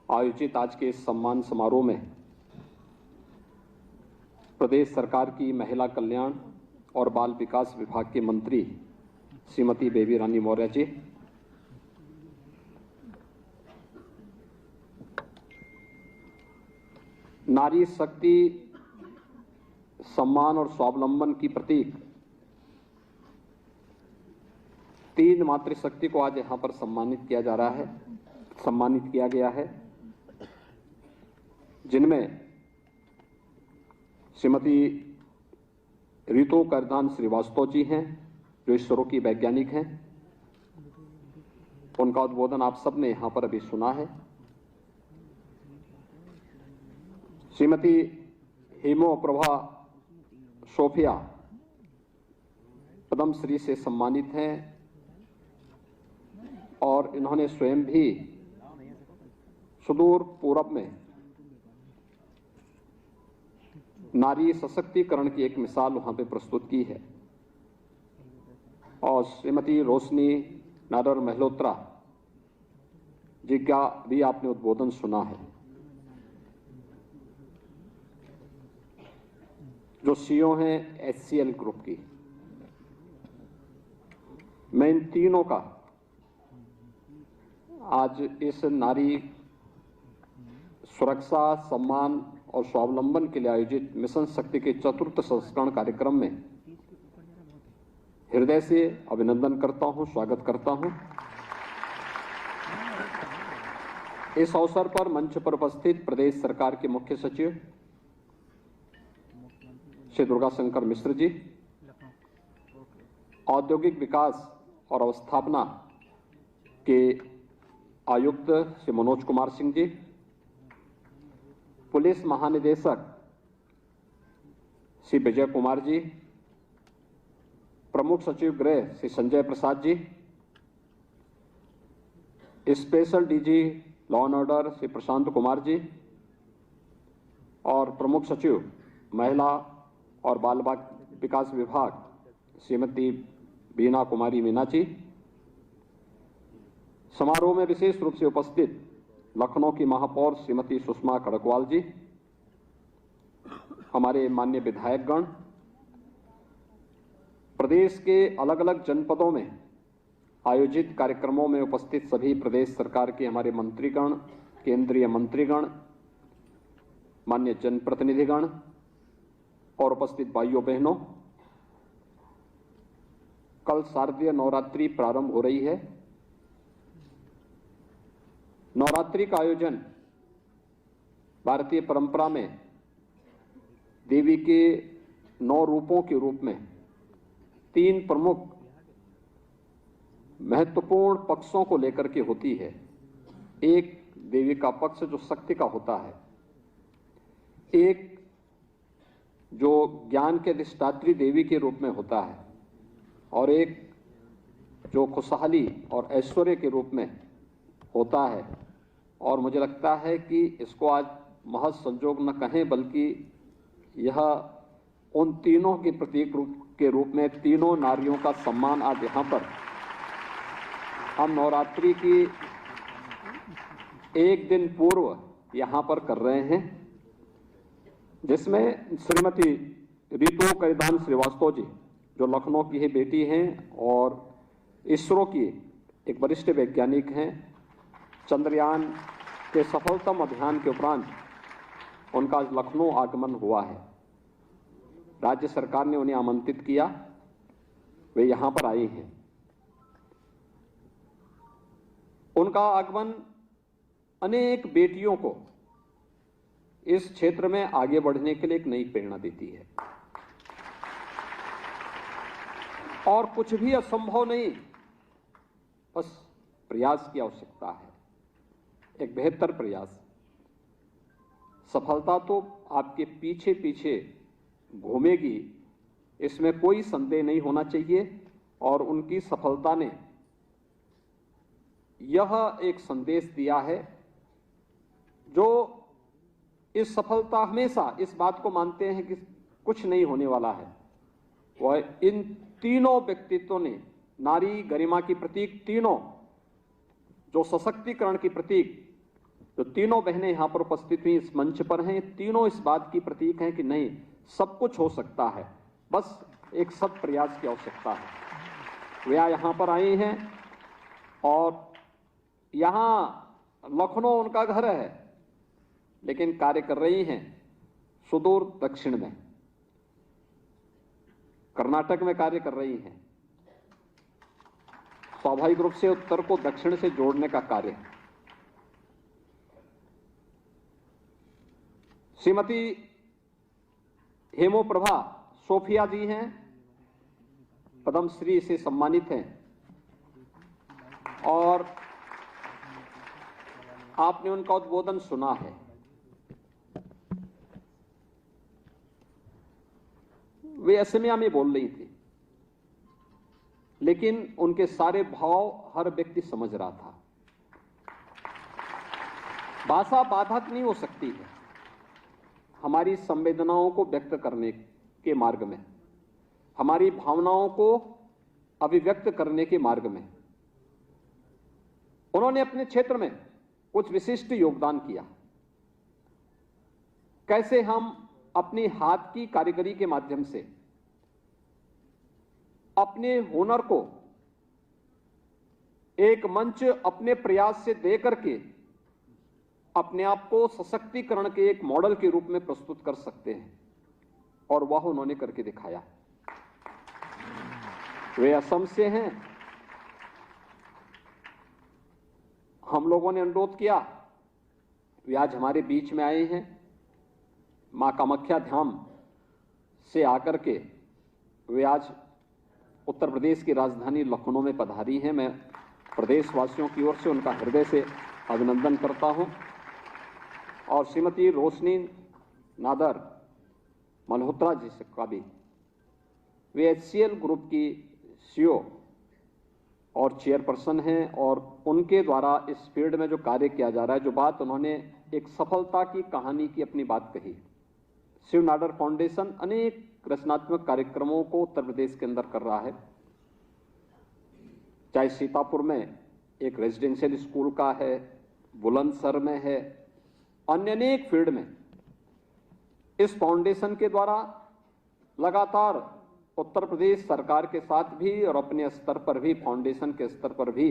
आयोजित आज के सम्मान समारोह में प्रदेश सरकार की महिला कल्याण और बाल विकास विभाग के मंत्री श्रीमती बेबी रानी मौर्य जी, नारी शक्ति सम्मान और स्वावलंबन की प्रतीक 3 मातृशक्ति को आज यहां पर सम्मानित किया गया है, जिनमें श्रीमती रितु करदान श्रीवास्तव जी हैं, जो इसरो की वैज्ञानिक हैं। उनका उद्बोधन आप सबने यहां पर अभी सुना है। श्रीमती हेमो प्रभा सोफिया पद्म श्री से सम्मानित हैं और इन्होंने स्वयं भी सुदूर पूर्व में नारी सशक्तिकरण की एक मिसाल वहां पे प्रस्तुत की है और श्रीमती रोशनी नायर मल्होत्रा जी का भी आपने उद्बोधन सुना है, जो सीईओ हैं HCL ग्रुप की। मैं इन तीनों का आज इस नारी सुरक्षा, सम्मान और स्वावलंबन के लिए आयोजित मिशन शक्ति के 4th संस्करण कार्यक्रम में हृदय से अभिनंदन करता हूं, स्वागत करता हूं। इस अवसर पर मंच पर उपस्थित प्रदेश सरकार के मुख्य सचिव श्री दुर्गा शंकर मिश्र जी, औद्योगिक विकास और अवस्थापना के आयुक्त श्री मनोज कुमार सिंह जी, पुलिस महानिदेशक श्री विजय कुमार जी, प्रमुख सचिव गृह Shri Sanjay Prasad ji, special DG law and order Shri Prashant Kumar ji और प्रमुख सचिव महिला और बाल विकास विभाग श्रीमती बीना कुमारी मीना जी, समारोह में विशेष रूप से उपस्थित लखनऊ की महापौर श्रीमती सुषमा खड़गवाल जी, हमारे माननीय विधायकगण, प्रदेश के अलग अलग जनपदों में आयोजित कार्यक्रमों में उपस्थित सभी प्रदेश सरकार के हमारे मंत्रीगण, केंद्रीय मंत्रीगण, माननीय जनप्रतिनिधिगण और उपस्थित भाइयों बहनों, कल शारदीय नवरात्रि प्रारंभ हो रही है। नवरात्रि का आयोजन भारतीय परंपरा में देवी के 9 रूपों के रूप में 3 प्रमुख महत्वपूर्ण पक्षों को लेकर के होती है। एक देवी का पक्ष जो शक्ति का होता है, एक जो ज्ञान के अधिष्ठात्री देवी के रूप में होता है और एक जो खुशहाली और ऐश्वर्य के रूप में होता है। और मुझे लगता है कि इसको आज महज संजोग न कहें बल्कि यह उन तीनों के प्रतीक के रूप में तीनों नारियों का सम्मान आज यहाँ पर हम नवरात्रि की एक दिन पूर्व यहाँ पर कर रहे हैं, जिसमें श्रीमती रितु करिदान श्रीवास्तव जी जो लखनऊ की ही बेटी हैं और इसरो की एक वरिष्ठ वैज्ञानिक हैं, चंद्रयान के सफलतम अभियान के उपरांत उनका आज लखनऊ आगमन हुआ है। राज्य सरकार ने उन्हें आमंत्रित किया, वे यहां पर आई हैं। उनका आगमन अनेक बेटियों को इस क्षेत्र में आगे बढ़ने के लिए एक नई प्रेरणा देती है। और कुछ भी असंभव नहीं, बस प्रयास की आवश्यकता है, एक बेहतर प्रयास। सफलता तो आपके पीछे पीछे घूमेगी, इसमें कोई संदेह नहीं होना चाहिए। और उनकी सफलता ने यह एक संदेश दिया है, जो इस सफलता हमेशा इस बात को मानते हैं कि कुछ नहीं होने वाला है। वह इन तीनों व्यक्तित्वों ने, नारी गरिमा की प्रतीक तीनों, जो सशक्तिकरण की प्रतीक, जो तीनों बहनें यहां पर उपस्थित हुई इस मंच पर हैं, तीनों इस बात की प्रतीक हैं कि नहीं, सब कुछ हो सकता है, बस एक सत प्रयास की आवश्यकता है। वे यहां पर आई हैं और यहां लखनऊ उनका घर है, लेकिन कार्य कर रही हैं सुदूर दक्षिण में, कर्नाटक में कार्य कर रही हैं। स्वाभाविक रूप से उत्तर को दक्षिण से जोड़ने का कार्य है। श्रीमती हेमोप्रभा सोफिया जी हैं, पद्मश्री से सम्मानित हैं और आपने उनका उद्बोधन सुना है। वे असमिया में बोल रही थी, लेकिन उनके सारे भाव हर व्यक्ति समझ रहा था। भाषा बाधक नहीं हो सकती है हमारी संवेदनाओं को व्यक्त करने के मार्ग में, हमारी भावनाओं को अभिव्यक्त करने के मार्ग में। उन्होंने अपने क्षेत्र में कुछ विशिष्ट योगदान किया। कैसे हम अपनी हाथ की कारीगरी के माध्यम से अपने हुनर को एक मंच अपने प्रयास से दे करके अपने आप को सशक्तिकरण के एक मॉडल के रूप में प्रस्तुत कर सकते हैं, और वह उन्होंने करके दिखाया। वे असम से हैं। हम लोगों ने अनुरोध किया, वे आज हमारे बीच में आए हैं। मां कामाख्या धाम से आकर के वे आज उत्तर प्रदेश की राजधानी लखनऊ में पधारी हैं। मैं प्रदेशवासियों की ओर से उनका हृदय से अभिनंदन करता हूं। और श्रीमती रोशनी नादर मल्होत्रा जी से का भी, वे HCL ग्रुप की CEO और चेयरपर्सन हैं, और उनके द्वारा इस फील्ड में जो कार्य किया जा रहा है, जो बात उन्होंने एक सफलता की कहानी की अपनी बात कही। शिव नाडर फाउंडेशन अनेक रचनात्मक कार्यक्रमों को उत्तर प्रदेश के अंदर कर रहा है, चाहे सीतापुर में एक रेजिडेंशियल स्कूल का है, बुलंदशहर में है, अन्य अनेक फील्ड में इस फाउंडेशन के द्वारा लगातार उत्तर प्रदेश सरकार के साथ भी और अपने स्तर पर भी, फाउंडेशन के स्तर पर भी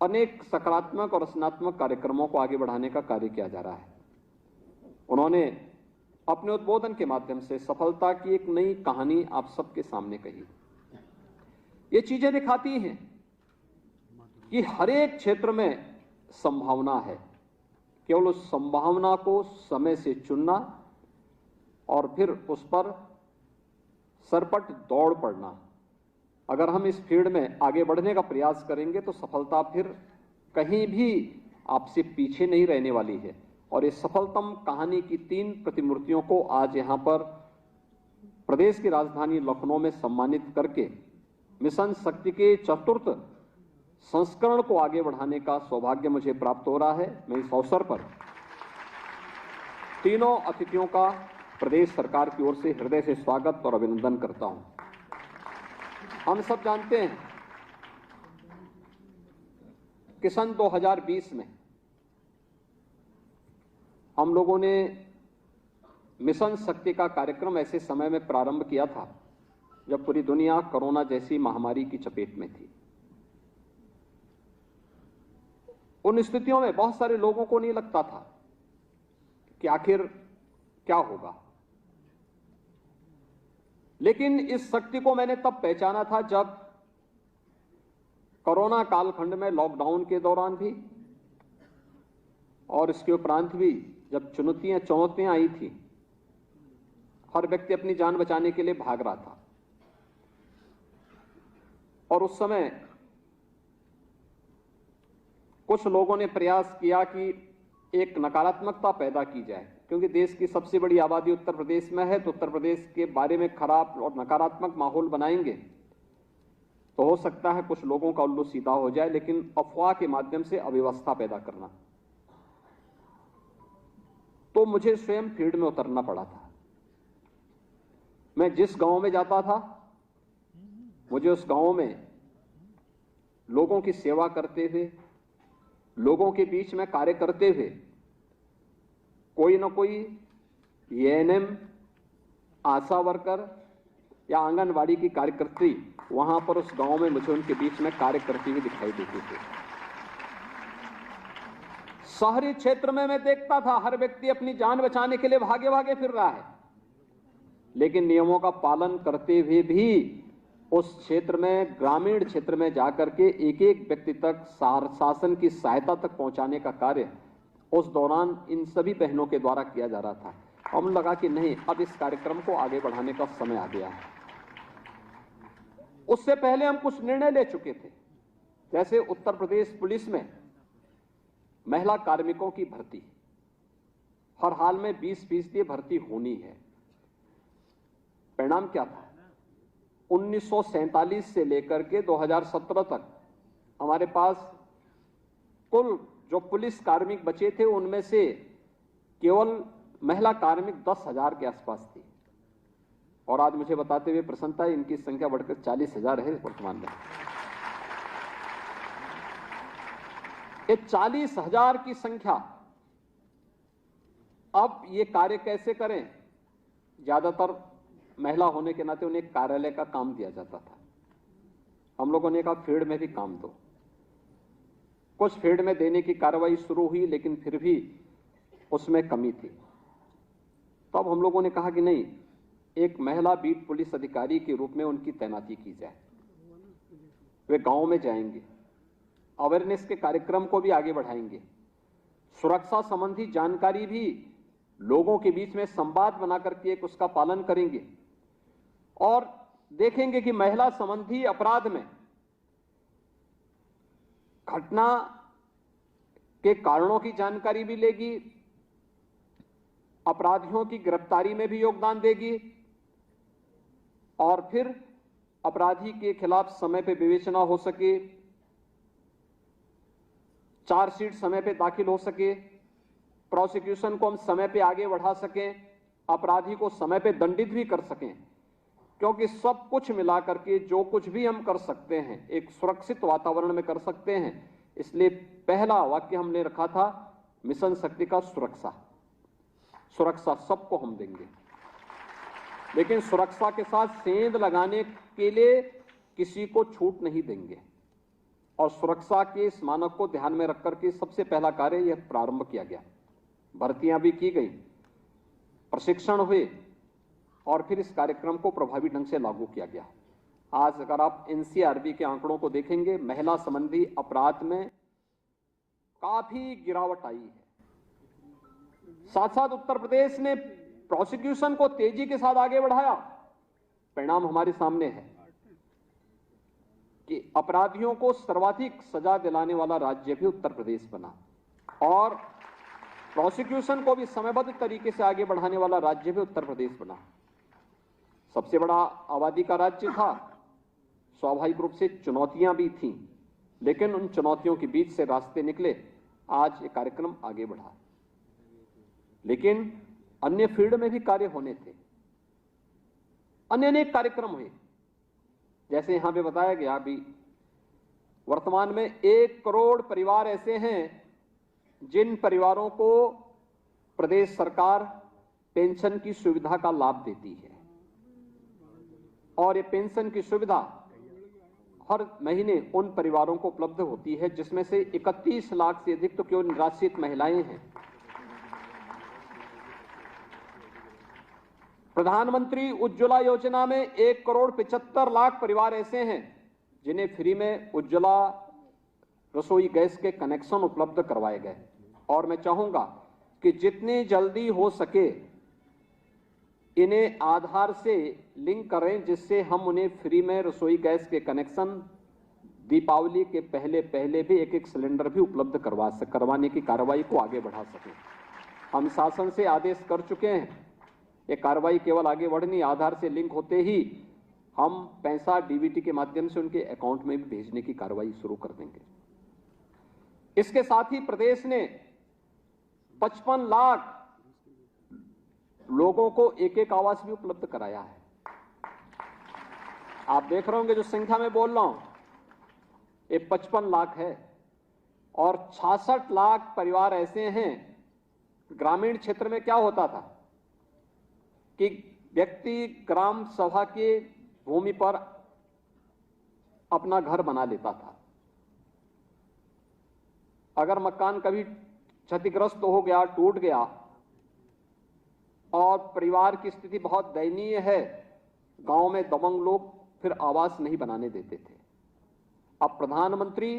अनेक सकारात्मक और रचनात्मक कार्यक्रमों को आगे बढ़ाने का कार्य किया जा रहा है। उन्होंने अपने उद्बोधन के माध्यम से सफलता की एक नई कहानी आप सबके सामने कही। ये चीजें दिखाती हैं कि हर एक क्षेत्र में संभावना है, केवल उस संभावना को समय से चुनना और फिर उस पर सरपट दौड़ पड़ना। अगर हम इस फील्ड में आगे बढ़ने का प्रयास करेंगे तो सफलता फिर कहीं भी आपसे पीछे नहीं रहने वाली है। और इस सफलतम कहानी की 3 प्रतिमूर्तियों को आज यहां पर प्रदेश की राजधानी लखनऊ में सम्मानित करके मिशन शक्ति के 4th संस्करण को आगे बढ़ाने का सौभाग्य मुझे प्राप्त हो रहा है। मैं इस अवसर पर तीनों अतिथियों का प्रदेश सरकार की ओर से हृदय से स्वागत और अभिनंदन करता हूं। हम सब जानते हैं कि सन 2020 में हम लोगों ने मिशन शक्ति का कार्यक्रम ऐसे समय में प्रारंभ किया था जब पूरी दुनिया कोरोना जैसी महामारी की चपेट में थी। उन स्थितियों में बहुत सारे लोगों को नहीं लगता था कि आखिर क्या होगा, लेकिन इस शक्ति को मैंने तब पहचाना था जब कोरोना कालखंड में लॉकडाउन के दौरान भी और इसके उपरांत भी जब चुनौतियां आई थी, हर व्यक्ति अपनी जान बचाने के लिए भाग रहा था। और उस समय कुछ लोगों ने प्रयास किया कि एक नकारात्मकता पैदा की जाए, क्योंकि देश की सबसे बड़ी आबादी उत्तर प्रदेश में है, तो उत्तर प्रदेश के बारे में खराब और नकारात्मक माहौल बनाएंगे तो हो सकता है कुछ लोगों का उल्लू सीधा हो जाए, लेकिन अफवाह के माध्यम से अव्यवस्था पैदा करना। तो मुझे स्वयं फील्ड में उतरना पड़ा था। मैं जिस गांव में जाता था, मुझे उस गांव में लोगों की सेवा करते हुए, लोगों के बीच में कार्य करते हुए कोई ना कोई ANM, आशा वर्कर या आंगनवाड़ी की कार्यकर्त्री वहां पर उस गांव में मुझे उनके बीच में कार्य करती हुई दिखाई देती थी। शहरी क्षेत्र में मैं देखता था हर व्यक्ति अपनी जान बचाने के लिए भागे भागे फिर रहा है, लेकिन नियमों का पालन करते हुए भी उस क्षेत्र में, ग्रामीण क्षेत्र में जाकर के एक एक व्यक्ति तक शासन की सहायता तक पहुंचाने का कार्य उस दौरान इन सभी बहनों के द्वारा किया जा रहा था। हम लगा कि नहीं, अब इस कार्यक्रम को आगे बढ़ाने का समय आ गया है। उससे पहले हम कुछ निर्णय ले चुके थे, जैसे उत्तर प्रदेश पुलिस में महिला कार्मिकों की भर्ती हर हाल में 20% भर्ती होनी है। परिणाम क्या था? 1947 से लेकर के 2017 तक हमारे पास कुल जो पुलिस कार्मिक बचे थे उनमें से केवल महिला कार्मिक 10,000 के आसपास थी, और आज मुझे बताते हुए प्रसन्नता है इनकी संख्या बढ़कर 40,000 है वर्तमान में। ये 40,000 की संख्या, अब ये कार्य कैसे करें? ज्यादातर महिला होने के नाते उन्हें कार्यालय का काम दिया जाता था। हम लोगों ने कहा फील्ड में भी काम दो। कुछ फील्ड में देने की कार्रवाई शुरू हुई, लेकिन फिर भी उसमें कमी थी। तब हम लोगों ने कहा कि नहीं, एक महिला बीट पुलिस अधिकारी के रूप में उनकी तैनाती की जाए। वे गांव में जाएंगे, अवेयरनेस के कार्यक्रम को भी आगे बढ़ाएंगे, सुरक्षा संबंधी जानकारी भी लोगों के बीच में संवाद बना करके एक उसका पालन करेंगे, और देखेंगे कि महिला संबंधी अपराध में घटना के कारणों की जानकारी भी लेगी, अपराधियों की गिरफ्तारी में भी योगदान देगी, और फिर अपराधी के खिलाफ समय पे विवेचना हो सके, चार्जशीट समय पे दाखिल हो सके, प्रोसिक्यूशन को हम समय पे आगे बढ़ा सकें, अपराधी को समय पे दंडित भी कर सकें। क्योंकि सब कुछ मिला करके जो कुछ भी हम कर सकते हैं एक सुरक्षित वातावरण में कर सकते हैं। इसलिए पहला वाक्य हमने रखा था मिशन शक्ति का सुरक्षा। सुरक्षा सबको हम देंगे, लेकिन सुरक्षा के साथ सेंध लगाने के लिए किसी को छूट नहीं देंगे। और सुरक्षा के इस मानक को ध्यान में रख करके सबसे पहला कार्य यह प्रारंभ किया गया। भर्तियां भी की गई, प्रशिक्षण हुए, और फिर इस कार्यक्रम को प्रभावी ढंग से लागू किया गया। आज अगर आप एनसीआरबी के आंकड़ों को देखेंगे, महिला संबंधी अपराध में काफी गिरावट आई है। साथ साथ उत्तर प्रदेश ने प्रोसिक्यूशन को तेजी के साथ आगे बढ़ाया। परिणाम हमारे सामने है कि अपराधियों को सर्वाधिक सजा दिलाने वाला राज्य भी उत्तर प्रदेश बना, और प्रोसिक्यूशन को भी समयबद्ध तरीके से आगे बढ़ाने वाला राज्य भी उत्तर प्रदेश बना। सबसे बड़ा आबादी का राज्य था, स्वाभाविक रूप से चुनौतियां भी थीं, लेकिन उन चुनौतियों के बीच से रास्ते निकले। आज ये कार्यक्रम आगे बढ़ा, लेकिन अन्य फील्ड में भी कार्य होने थे। अन्य अनेक कार्यक्रम हुए, जैसे यहां पे बताया गया, अभी वर्तमान में 1 करोड़ परिवार ऐसे हैं जिन परिवारों को प्रदेश सरकार पेंशन की सुविधा का लाभ देती है, और ये पेंशन की सुविधा हर महीने उन परिवारों को उपलब्ध होती है जिसमें से 31 लाख से अधिक तो केवल निराश्रित महिलाएं हैं। प्रधानमंत्री उज्ज्वला योजना में 1 करोड़ 75 लाख परिवार ऐसे हैं जिन्हें फ्री में उज्ज्वला रसोई गैस के कनेक्शन उपलब्ध करवाए गए। और मैं चाहूंगा कि जितनी जल्दी हो सके इन्हें आधार से लिंक करें, जिससे हम उन्हें फ्री में रसोई गैस के कनेक्शन दीपावली के पहले पहले भी एक सिलेंडर भी उपलब्ध करवाने की कार्रवाई को आगे बढ़ा सकें। हम शासन से आदेश कर चुके हैं, ये कार्रवाई केवल आगे बढ़नी, आधार से लिंक होते ही हम पैसा डीबीटी के माध्यम से उनके अकाउंट में भी भेजने की कार्रवाई शुरू कर देंगे। इसके साथ ही प्रदेश ने 55 लाख लोगों को एक आवास भी उपलब्ध कराया है। आप देख रहे होंगे जो संख्या में बोल रहा हूं, ये 55 लाख है, और 66 लाख परिवार ऐसे हैं। ग्रामीण क्षेत्र में क्या होता था कि व्यक्ति ग्राम सभा के भूमि पर अपना घर बना लेता था। अगर मकान कभी क्षतिग्रस्त हो गया, टूट गया, और परिवार की स्थिति बहुत दयनीय है, गांव में दबंग लोग फिर आवास नहीं बनाने देते थे। अब प्रधानमंत्री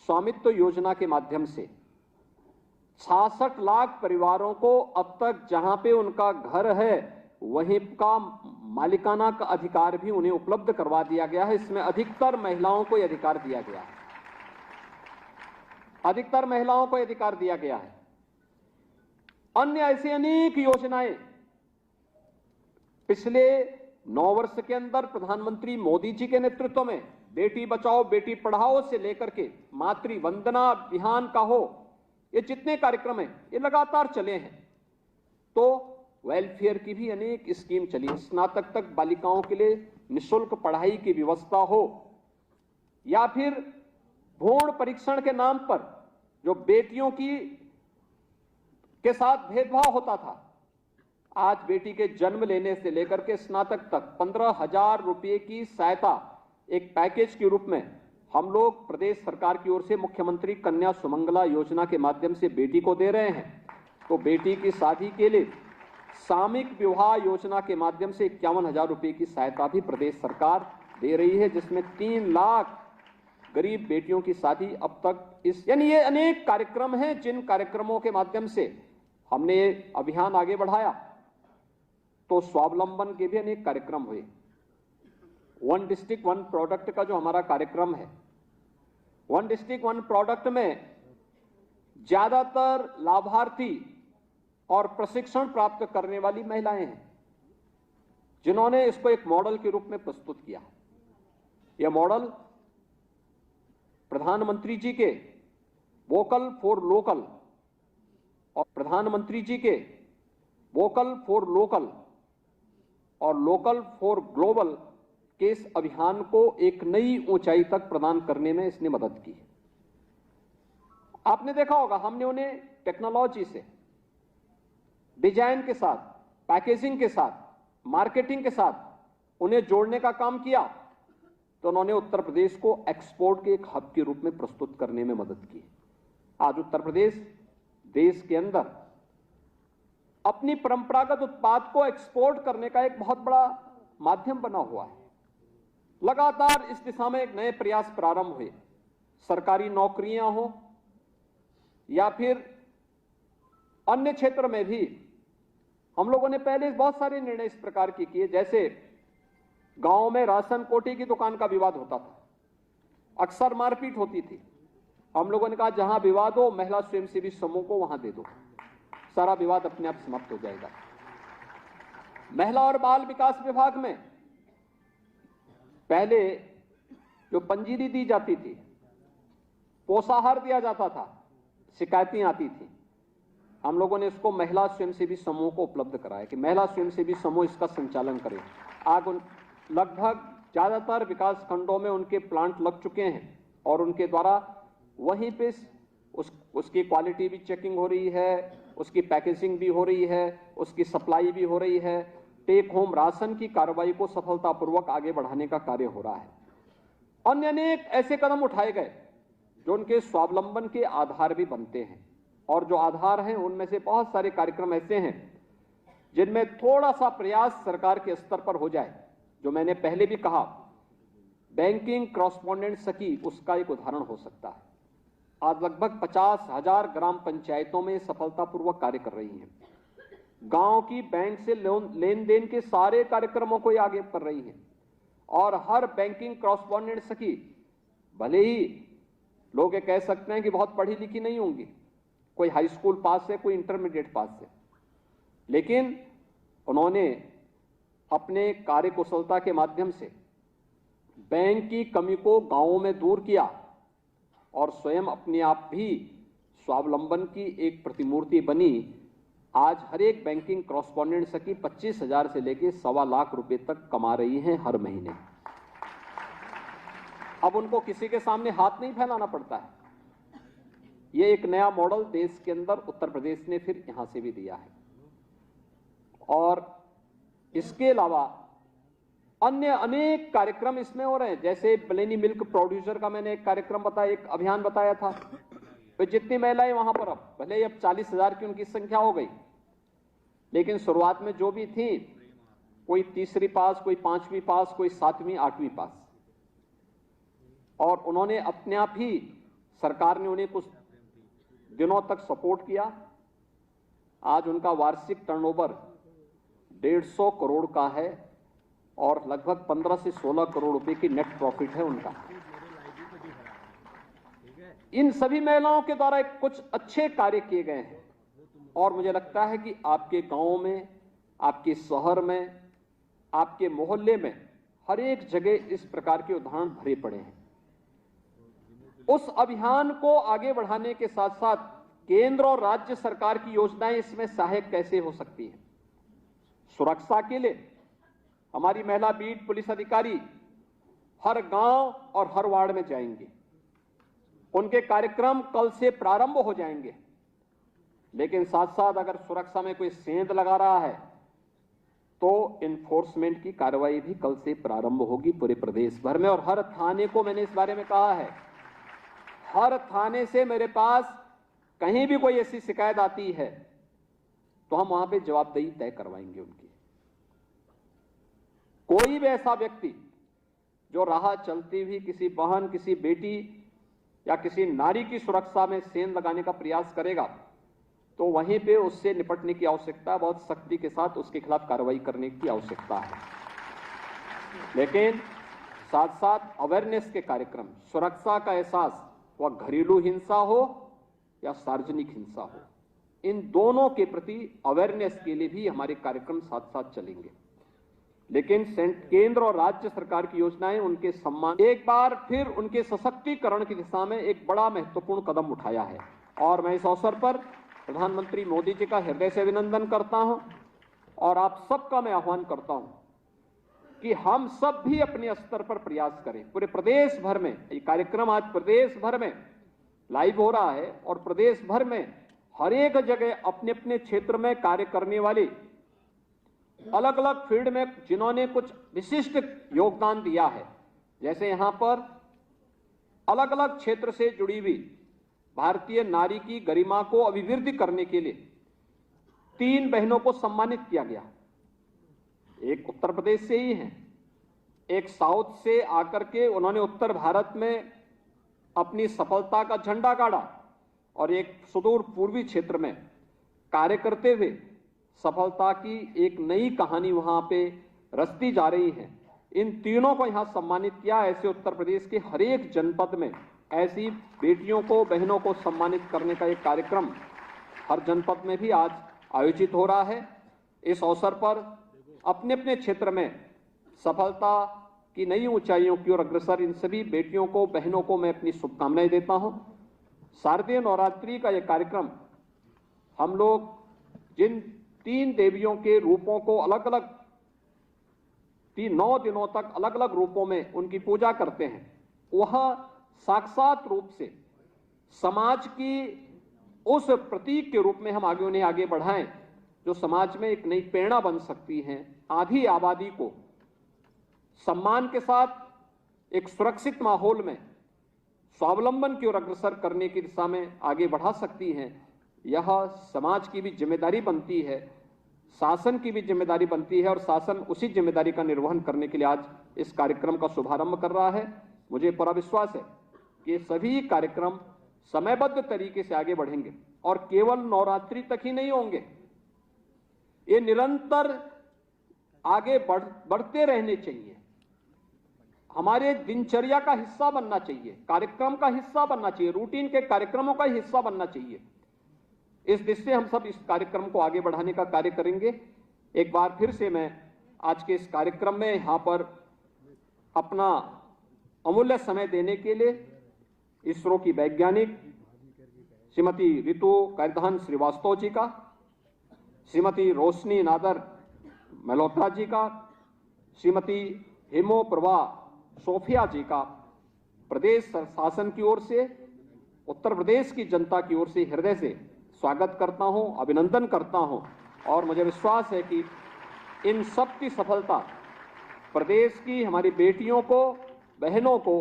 स्वामित्व योजना के माध्यम से 66 लाख परिवारों को अब तक जहां पे उनका घर है वहीं का मालिकाना का अधिकार भी उन्हें उपलब्ध करवा दिया गया है। इसमें अधिकतर महिलाओं को यह अधिकार दिया गया है, अधिकतर महिलाओं को यह अधिकार दिया गया है। अन्य ऐसी अनेक योजनाएं पिछले 9 वर्ष के अंदर प्रधानमंत्री मोदी जी के नेतृत्व में बेटी बचाओ बेटी पढ़ाओ से लेकर के मातृ वंदना अभियान का हो, ये जितने कार्यक्रम हैं ये लगातार चले हैं। तो वेलफेयर की भी अनेक स्कीम चली है। स्नातक तक बालिकाओं के लिए निःशुल्क पढ़ाई की व्यवस्था हो, या फिर भ्रूण परीक्षण के नाम पर जो बेटियों के साथ भेदभाव होता था, आज बेटी के जन्म लेने से लेकर के स्नातक तक 15,000 रुपये की सहायता एक पैकेज के रूप में हम लोग प्रदेश सरकार की ओर से मुख्यमंत्री कन्या सुमंगला योजना के माध्यम से बेटी को दे रहे हैं। तो बेटी की शादी के लिए सामूहिक विवाह योजना के माध्यम से 51,000 रुपये की सहायता भी प्रदेश सरकार दे रही है, जिसमें 3 लाख गरीब बेटियों की शादी अब तक यानी ये अनेक कार्यक्रम हैं जिन कार्यक्रमों के माध्यम से हमने ये अभियान आगे बढ़ाया। तो स्वावलंबन के भी अनेक कार्यक्रम हुए। 1 डिस्ट्रिक्ट 1 प्रोडक्ट का जो हमारा कार्यक्रम है, 1 डिस्ट्रिक्ट 1 प्रोडक्ट में ज्यादातर लाभार्थी और प्रशिक्षण प्राप्त करने वाली महिलाएं हैं, जिन्होंने इसको एक मॉडल के रूप में प्रस्तुत किया। यह मॉडल प्रधानमंत्री जी के वोकल फॉर लोकल और प्रधानमंत्री जी के वोकल फॉर लोकल और लोकल फॉर ग्लोबल के इस अभियान को एक नई ऊंचाई तक प्रदान करने में इसने मदद की है। आपने देखा होगा, हमने उन्हें टेक्नोलॉजी से, डिजाइन के साथ, पैकेजिंग के साथ, मार्केटिंग के साथ उन्हें जोड़ने का काम किया, तो उन्होंने उत्तर प्रदेश को एक्सपोर्ट के एक हब के रूप में प्रस्तुत करने में मदद की। आज उत्तर प्रदेश देश के अंदर अपनी परंपरागत उत्पाद को एक्सपोर्ट करने का एक बहुत बड़ा माध्यम बना हुआ है। लगातार इस दिशा में एक नए प्रयास प्रारंभ हुए, सरकारी नौकरियां हो या फिर अन्य क्षेत्र में भी हम लोगों ने पहले बहुत सारे निर्णय इस प्रकार के किए। जैसे गांव में राशन कोटे की दुकान का विवाद होता था, अक्सर मारपीट होती थी। हम लोगों ने कहा जहां विवाद हो महिला स्वयंसेवी समूह को वहां दे दो, सारा विवाद अपने आप समाप्त हो जाएगा। महिला और बाल विकास विभाग में पहले जो पंजीरी दी जाती थी, पोषाहार दिया जाता था, शिकायतें आती थी, हम लोगों ने इसको महिला स्वयंसेवी समूह को उपलब्ध कराया कि महिला स्वयंसेवी समूह इसका संचालन करें। आज लगभग ज्यादातर विकास खंडों में उनके प्लांट लग चुके हैं और उनके द्वारा वहीं पे उसकी क्वालिटी भी चेकिंग हो रही है, उसकी पैकेजिंग भी हो रही है, उसकी सप्लाई भी हो रही है। टेक होम राशन की कार्रवाई को सफलतापूर्वक आगे बढ़ाने का कार्य हो रहा है। अन्य अनेक ऐसे कदम उठाए गए जो उनके स्वावलंबन के आधार भी बनते हैं, और जो आधार हैं उनमें से बहुत सारे कार्यक्रम ऐसे हैं जिनमें थोड़ा सा प्रयास सरकार के स्तर पर हो जाए। जो मैंने पहले भी कहा, बैंकिंग कॉरेस्पॉन्डेंट सखी उसका एक उदाहरण हो सकता है। आज लगभग 50,000 ग्राम पंचायतों में सफलतापूर्वक कार्य कर रही हैं। गांव की बैंक से लेन देन के सारे कार्यक्रमों को आगे कर रही हैं, और हर बैंकिंग कॉरेस्पॉन्डेंट सखी, भले ही लोग ये कह सकते हैं कि बहुत पढ़ी लिखी नहीं होंगी, कोई हाई स्कूल पास है, कोई इंटरमीडिएट पास है, लेकिन उन्होंने अपने कार्यकुशलता के माध्यम से बैंक की कमी को गांवों में दूर किया और स्वयं अपने आप भी स्वावलंबन की एक प्रतिमूर्ति बनी। आज हर एक बैंकिंग कॉरेस्पॉन्डेंट सखी 25,000 से लेकर 1.25 लाख रुपए तक कमा रही हैं हर महीने। अब उनको किसी के सामने हाथ नहीं फैलाना पड़ता है। ये एक नया मॉडल देश के अंदर उत्तर प्रदेश ने फिर यहां से भी दिया है। और इसके अलावा अन्य अनेक कार्यक्रम इसमें हो रहे हैं। जैसे बलेनी मिल्क प्रोड्यूसर का मैंने एक कार्यक्रम बताया, एक अभियान बताया था। तो जितनी महिलाएं वहां पर, अब भले ही अब 40,000 की उनकी संख्या हो गई, लेकिन शुरुआत में जो भी थी, कोई 3री पास, कोई 5वीं पास, कोई 7वीं 8वीं पास, और उन्होंने अपने आप ही, सरकार ने उन्हें कुछ दिनों तक सपोर्ट किया। आज उनका वार्षिक टर्नओवर 150 करोड़ का है और लगभग 15 से 16 करोड़ रुपए की नेट प्रॉफिट है उनका। इन सभी महिलाओं के द्वारा कुछ अच्छे कार्य किए गए हैं, और मुझे लगता है कि आपके गांव में, आपके शहर में, आपके मोहल्ले में हर एक जगह इस प्रकार के उदाहरण भरे पड़े हैं। उस अभियान को आगे बढ़ाने के साथ साथ केंद्र और राज्य सरकार की योजनाएं इसमें सहायक कैसे हो सकती हैं। सुरक्षा के लिए हमारी महिला बीट पुलिस अधिकारी हर गांव और हर वार्ड में जाएंगे। उनके कार्यक्रम कल से प्रारंभ हो जाएंगे। लेकिन साथ साथ अगर सुरक्षा में कोई सेंध लगा रहा है तो इन्फोर्समेंट की कार्रवाई भी कल से प्रारंभ होगी पूरे प्रदेश भर में। और हर थाने को मैंने इस बारे में कहा है, हर थाने से मेरे पास कहीं भी कोई ऐसी शिकायत आती है तो हम वहां पे जवाबदेही तय करवाएंगे उनकी। कोई भी ऐसा व्यक्ति जो राह चलती हुई किसी बहन, किसी बेटी या किसी नारी की सुरक्षा में सेंध लगाने का प्रयास करेगा तो वहीं पे उससे निपटने की आवश्यकता, बहुत सख्ती के साथ उसके खिलाफ कार्रवाई करने की आवश्यकता है। लेकिन साथ साथ अवेयरनेस के कार्यक्रम, सुरक्षा का एहसास, वह घरेलू हिंसा हो या सार्वजनिक हिंसा हो, इन दोनों के प्रति अवेयरनेस के लिए भी हमारे कार्यक्रम साथ साथ चलेंगे। लेकिन केंद्र और राज्य सरकार की योजनाएं उनके सम्मान, एक बार फिर उनके सशक्तिकरण की दिशा में एक बड़ा महत्वपूर्ण कदम उठाया है। और मैं इस अवसर पर प्रधानमंत्री मोदी जी का हृदय से अभिनंदन करता हूं और आप सबका मैं आह्वान करता हूं कि हम सब भी अपने स्तर पर प्रयास करें। पूरे प्रदेश भर में ये कार्यक्रम आज प्रदेश भर में लाइव हो रहा है और प्रदेश भर में हर एक जगह अपने अपने क्षेत्र में कार्य करने वाले, अलग अलग फील्ड में जिन्होंने कुछ विशिष्ट योगदान दिया है, जैसे यहां पर अलग अलग क्षेत्र से जुड़ी हुई भारतीय नारी की गरिमा को अभिवृद्धि करने के लिए 3 बहनों को सम्मानित किया गया। एक उत्तर प्रदेश से ही हैं, एक साउथ से आकर के उन्होंने उत्तर भारत में अपनी सफलता का झंडा गाड़ा और एक सुदूर पूर्वी क्षेत्र में कार्य करते हुए सफलता की एक नई कहानी वहां पे रचती जा रही है। इन तीनों को यहां सम्मानित किया। ऐसे उत्तर प्रदेश के हर एक जनपद में ऐसी बेटियों को, बहनों को सम्मानित करने का एक कार्यक्रम हर जनपद में भी आज आयोजित हो रहा है। इस अवसर पर अपने अपने क्षेत्र में सफलता की नई ऊंचाइयों की ओर अग्रसर इन सभी बेटियों को, बहनों को मैं अपनी शुभकामनाएं देता हूं। शारदीय नवरात्रि का यह कार्यक्रम हम लोग जिन 3 देवियों के रूपों को अलग अलग 9 दिनों तक अलग अलग रूपों में उनकी पूजा करते हैं, वह साक्षात रूप से समाज की उस प्रतीक के रूप में हम उन्हें आगे बढ़ाएं जो समाज में एक नई प्रेरणा बन सकती हैं। आधी आबादी को सम्मान के साथ एक सुरक्षित माहौल में स्वावलंबन की ओर अग्रसर करने की दिशा में आगे बढ़ा सकती हैं। यह समाज की भी जिम्मेदारी बनती है, शासन की भी जिम्मेदारी बनती है और शासन उसी जिम्मेदारी का निर्वहन करने के लिए आज इस कार्यक्रम का शुभारंभ कर रहा है। मुझे पूरा विश्वास है कि सभी कार्यक्रम समयबद्ध तरीके से आगे बढ़ेंगे और केवल नवरात्रि तक ही नहीं होंगे, ये निरंतर आगे बढ़ते रहने चाहिए, हमारे दिनचर्या का हिस्सा बनना चाहिए, कार्यक्रम का हिस्सा बनना चाहिए, रूटीन के कार्यक्रमों का हिस्सा बनना चाहिए। इस दृष्टि से हम सब इस कार्यक्रम को आगे बढ़ाने का कार्य करेंगे। एक बार फिर से मैं आज के इस कार्यक्रम में यहां पर अपना अमूल्य समय देने के लिए इसरो की वैज्ञानिक श्रीमती रितु कायरधान श्रीवास्तव जी का, श्रीमती रोशनी नादर मल्होत्रा जी का, श्रीमती हेमो प्रभा सोफिया जी का प्रदेश शासन की ओर से, उत्तर प्रदेश की जनता की ओर से हृदय से स्वागत करता हूं, अभिनंदन करता हूं और मुझे विश्वास है कि इन सब की सफलता प्रदेश की हमारी बेटियों को, बहनों को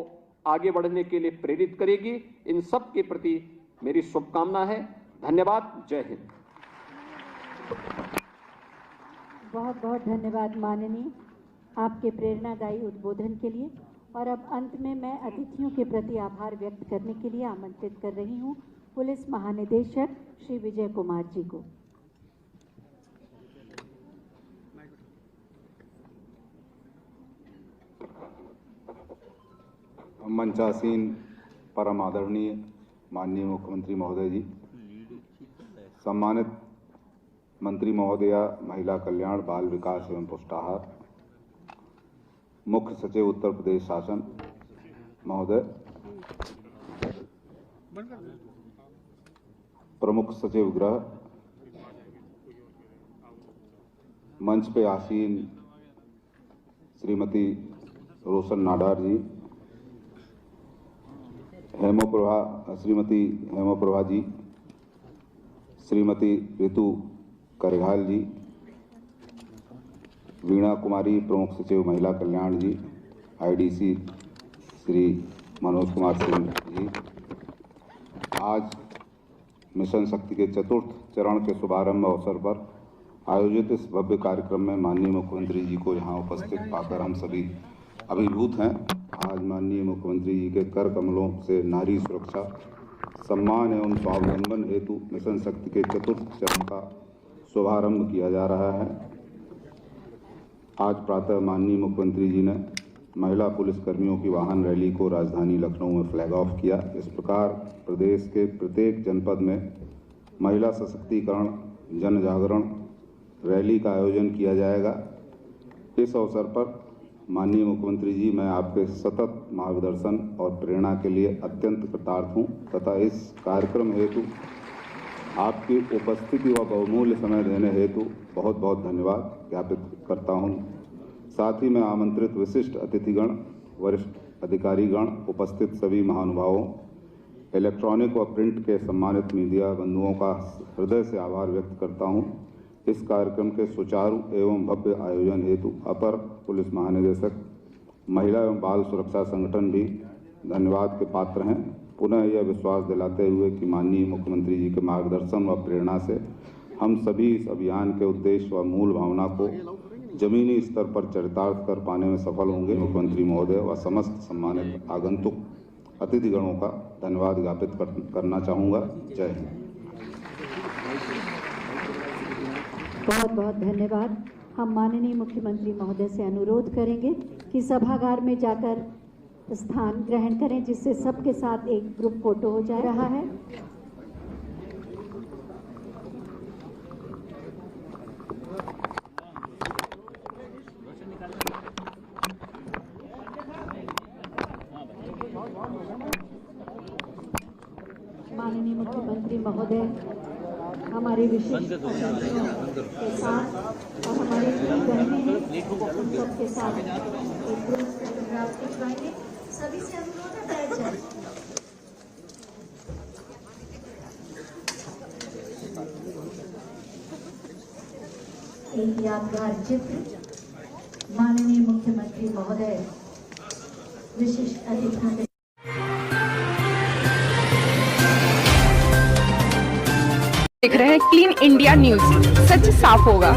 आगे बढ़ने के लिए प्रेरित करेगी। इन सब के प्रति मेरी शुभकामना है। धन्यवाद। जय हिंद। बहुत बहुत धन्यवाद माननीय, आपके प्रेरणादायी उद्बोधन के लिए। और अब अंत में मैं अतिथियों के प्रति आभार व्यक्त करने के लिए आमंत्रित कर रही हूं पुलिस महानिदेशक श्री विजय कुमार जी को। मंचासीन परम आदरणीय माननीय मुख्यमंत्री महोदय जी, सम्मानित मंत्री महोदया महिला कल्याण, बाल विकास एवं पुष्टाहार, मुख्य सचिव उत्तर प्रदेश शासन महोदय, प्रमुख सचिव गृह, मंच पे आसीन श्रीमती रोशन नाडार जी, श्रीमती हेमप्रभा जी, श्रीमती ऋतु करिहाल जी, वीणा कुमारी प्रमुख सचिव महिला कल्याण जी, आईडीसी श्री मनोज कुमार सिंह जी। आज मिशन शक्ति के चतुर्थ चरण के शुभारंभ अवसर पर आयोजित इस भव्य कार्यक्रम में माननीय मुख्यमंत्री जी को यहाँ उपस्थित पाकर हम सभी अभिभूत हैं। आज माननीय मुख्यमंत्री जी के कर कमलों से नारी सुरक्षा, सम्मान एवं स्वावलंबन हेतु मिशन शक्ति के चतुर्थ चरण का शुभारंभ किया जा रहा है। आज प्रातः माननीय मुख्यमंत्री जी ने महिला पुलिस कर्मियों की वाहन रैली को राजधानी लखनऊ में फ्लैग ऑफ किया। इस प्रकार प्रदेश के प्रत्येक जनपद में महिला सशक्तिकरण जन जागरण रैली का आयोजन किया जाएगा। इस अवसर पर माननीय मुख्यमंत्री जी, मैं आपके सतत मार्गदर्शन और प्रेरणा के लिए अत्यंत कृतार्थ हूँ तथा इस कार्यक्रम हेतु आपकी उपस्थिति व बहुमूल्य समय देने हेतु बहुत बहुत धन्यवाद ज्ञापित करता हूँ। साथ ही मैं आमंत्रित विशिष्ट अतिथिगण, वरिष्ठ अधिकारीगण, उपस्थित सभी महानुभावों, इलेक्ट्रॉनिक व प्रिंट के सम्मानित मीडिया बंधुओं का हृदय से आभार व्यक्त करता हूँ। इस कार्यक्रम के सुचारू एवं भव्य आयोजन हेतु अपर पुलिस महानिदेशक, महिला एवं बाल सुरक्षा संगठन भी धन्यवाद के पात्र हैं। पुनः यह विश्वास दिलाते हुए कि माननीय मुख्यमंत्री जी के मार्गदर्शन व प्रेरणा से हम सभी इस अभियान के उद्देश्य व मूल भावना को जमीनी स्तर पर चरितार्थ कर पाने में सफल होंगे। मुख्यमंत्री महोदय व समस्त सम्मानित आगंतुक अतिथिगणों का धन्यवाद ज्ञापित करना चाहूँगा। जय हिंद। बहुत बहुत धन्यवाद। हम माननीय मुख्यमंत्री महोदय से अनुरोध करेंगे कि सभागार में जाकर स्थान ग्रहण करें, जिससे सबके साथ एक ग्रुप फोटो हो जा रहा है। माननीय मुख्यमंत्री महोदय हमारे विशिष्ट के साथ और हमारे बहनें हैं, उन सबके साथ एक ग्रुप फोटोग्राफ खिंचवाएंगे। सभी से अनुरोध है, बैठ जाए। एक यादगार चित्र माननीय मुख्यमंत्री महोदय विशिष्ट अतिथियों के देख रहे हैं क्लीन इंडिया न्यूज। सच साफ होगा।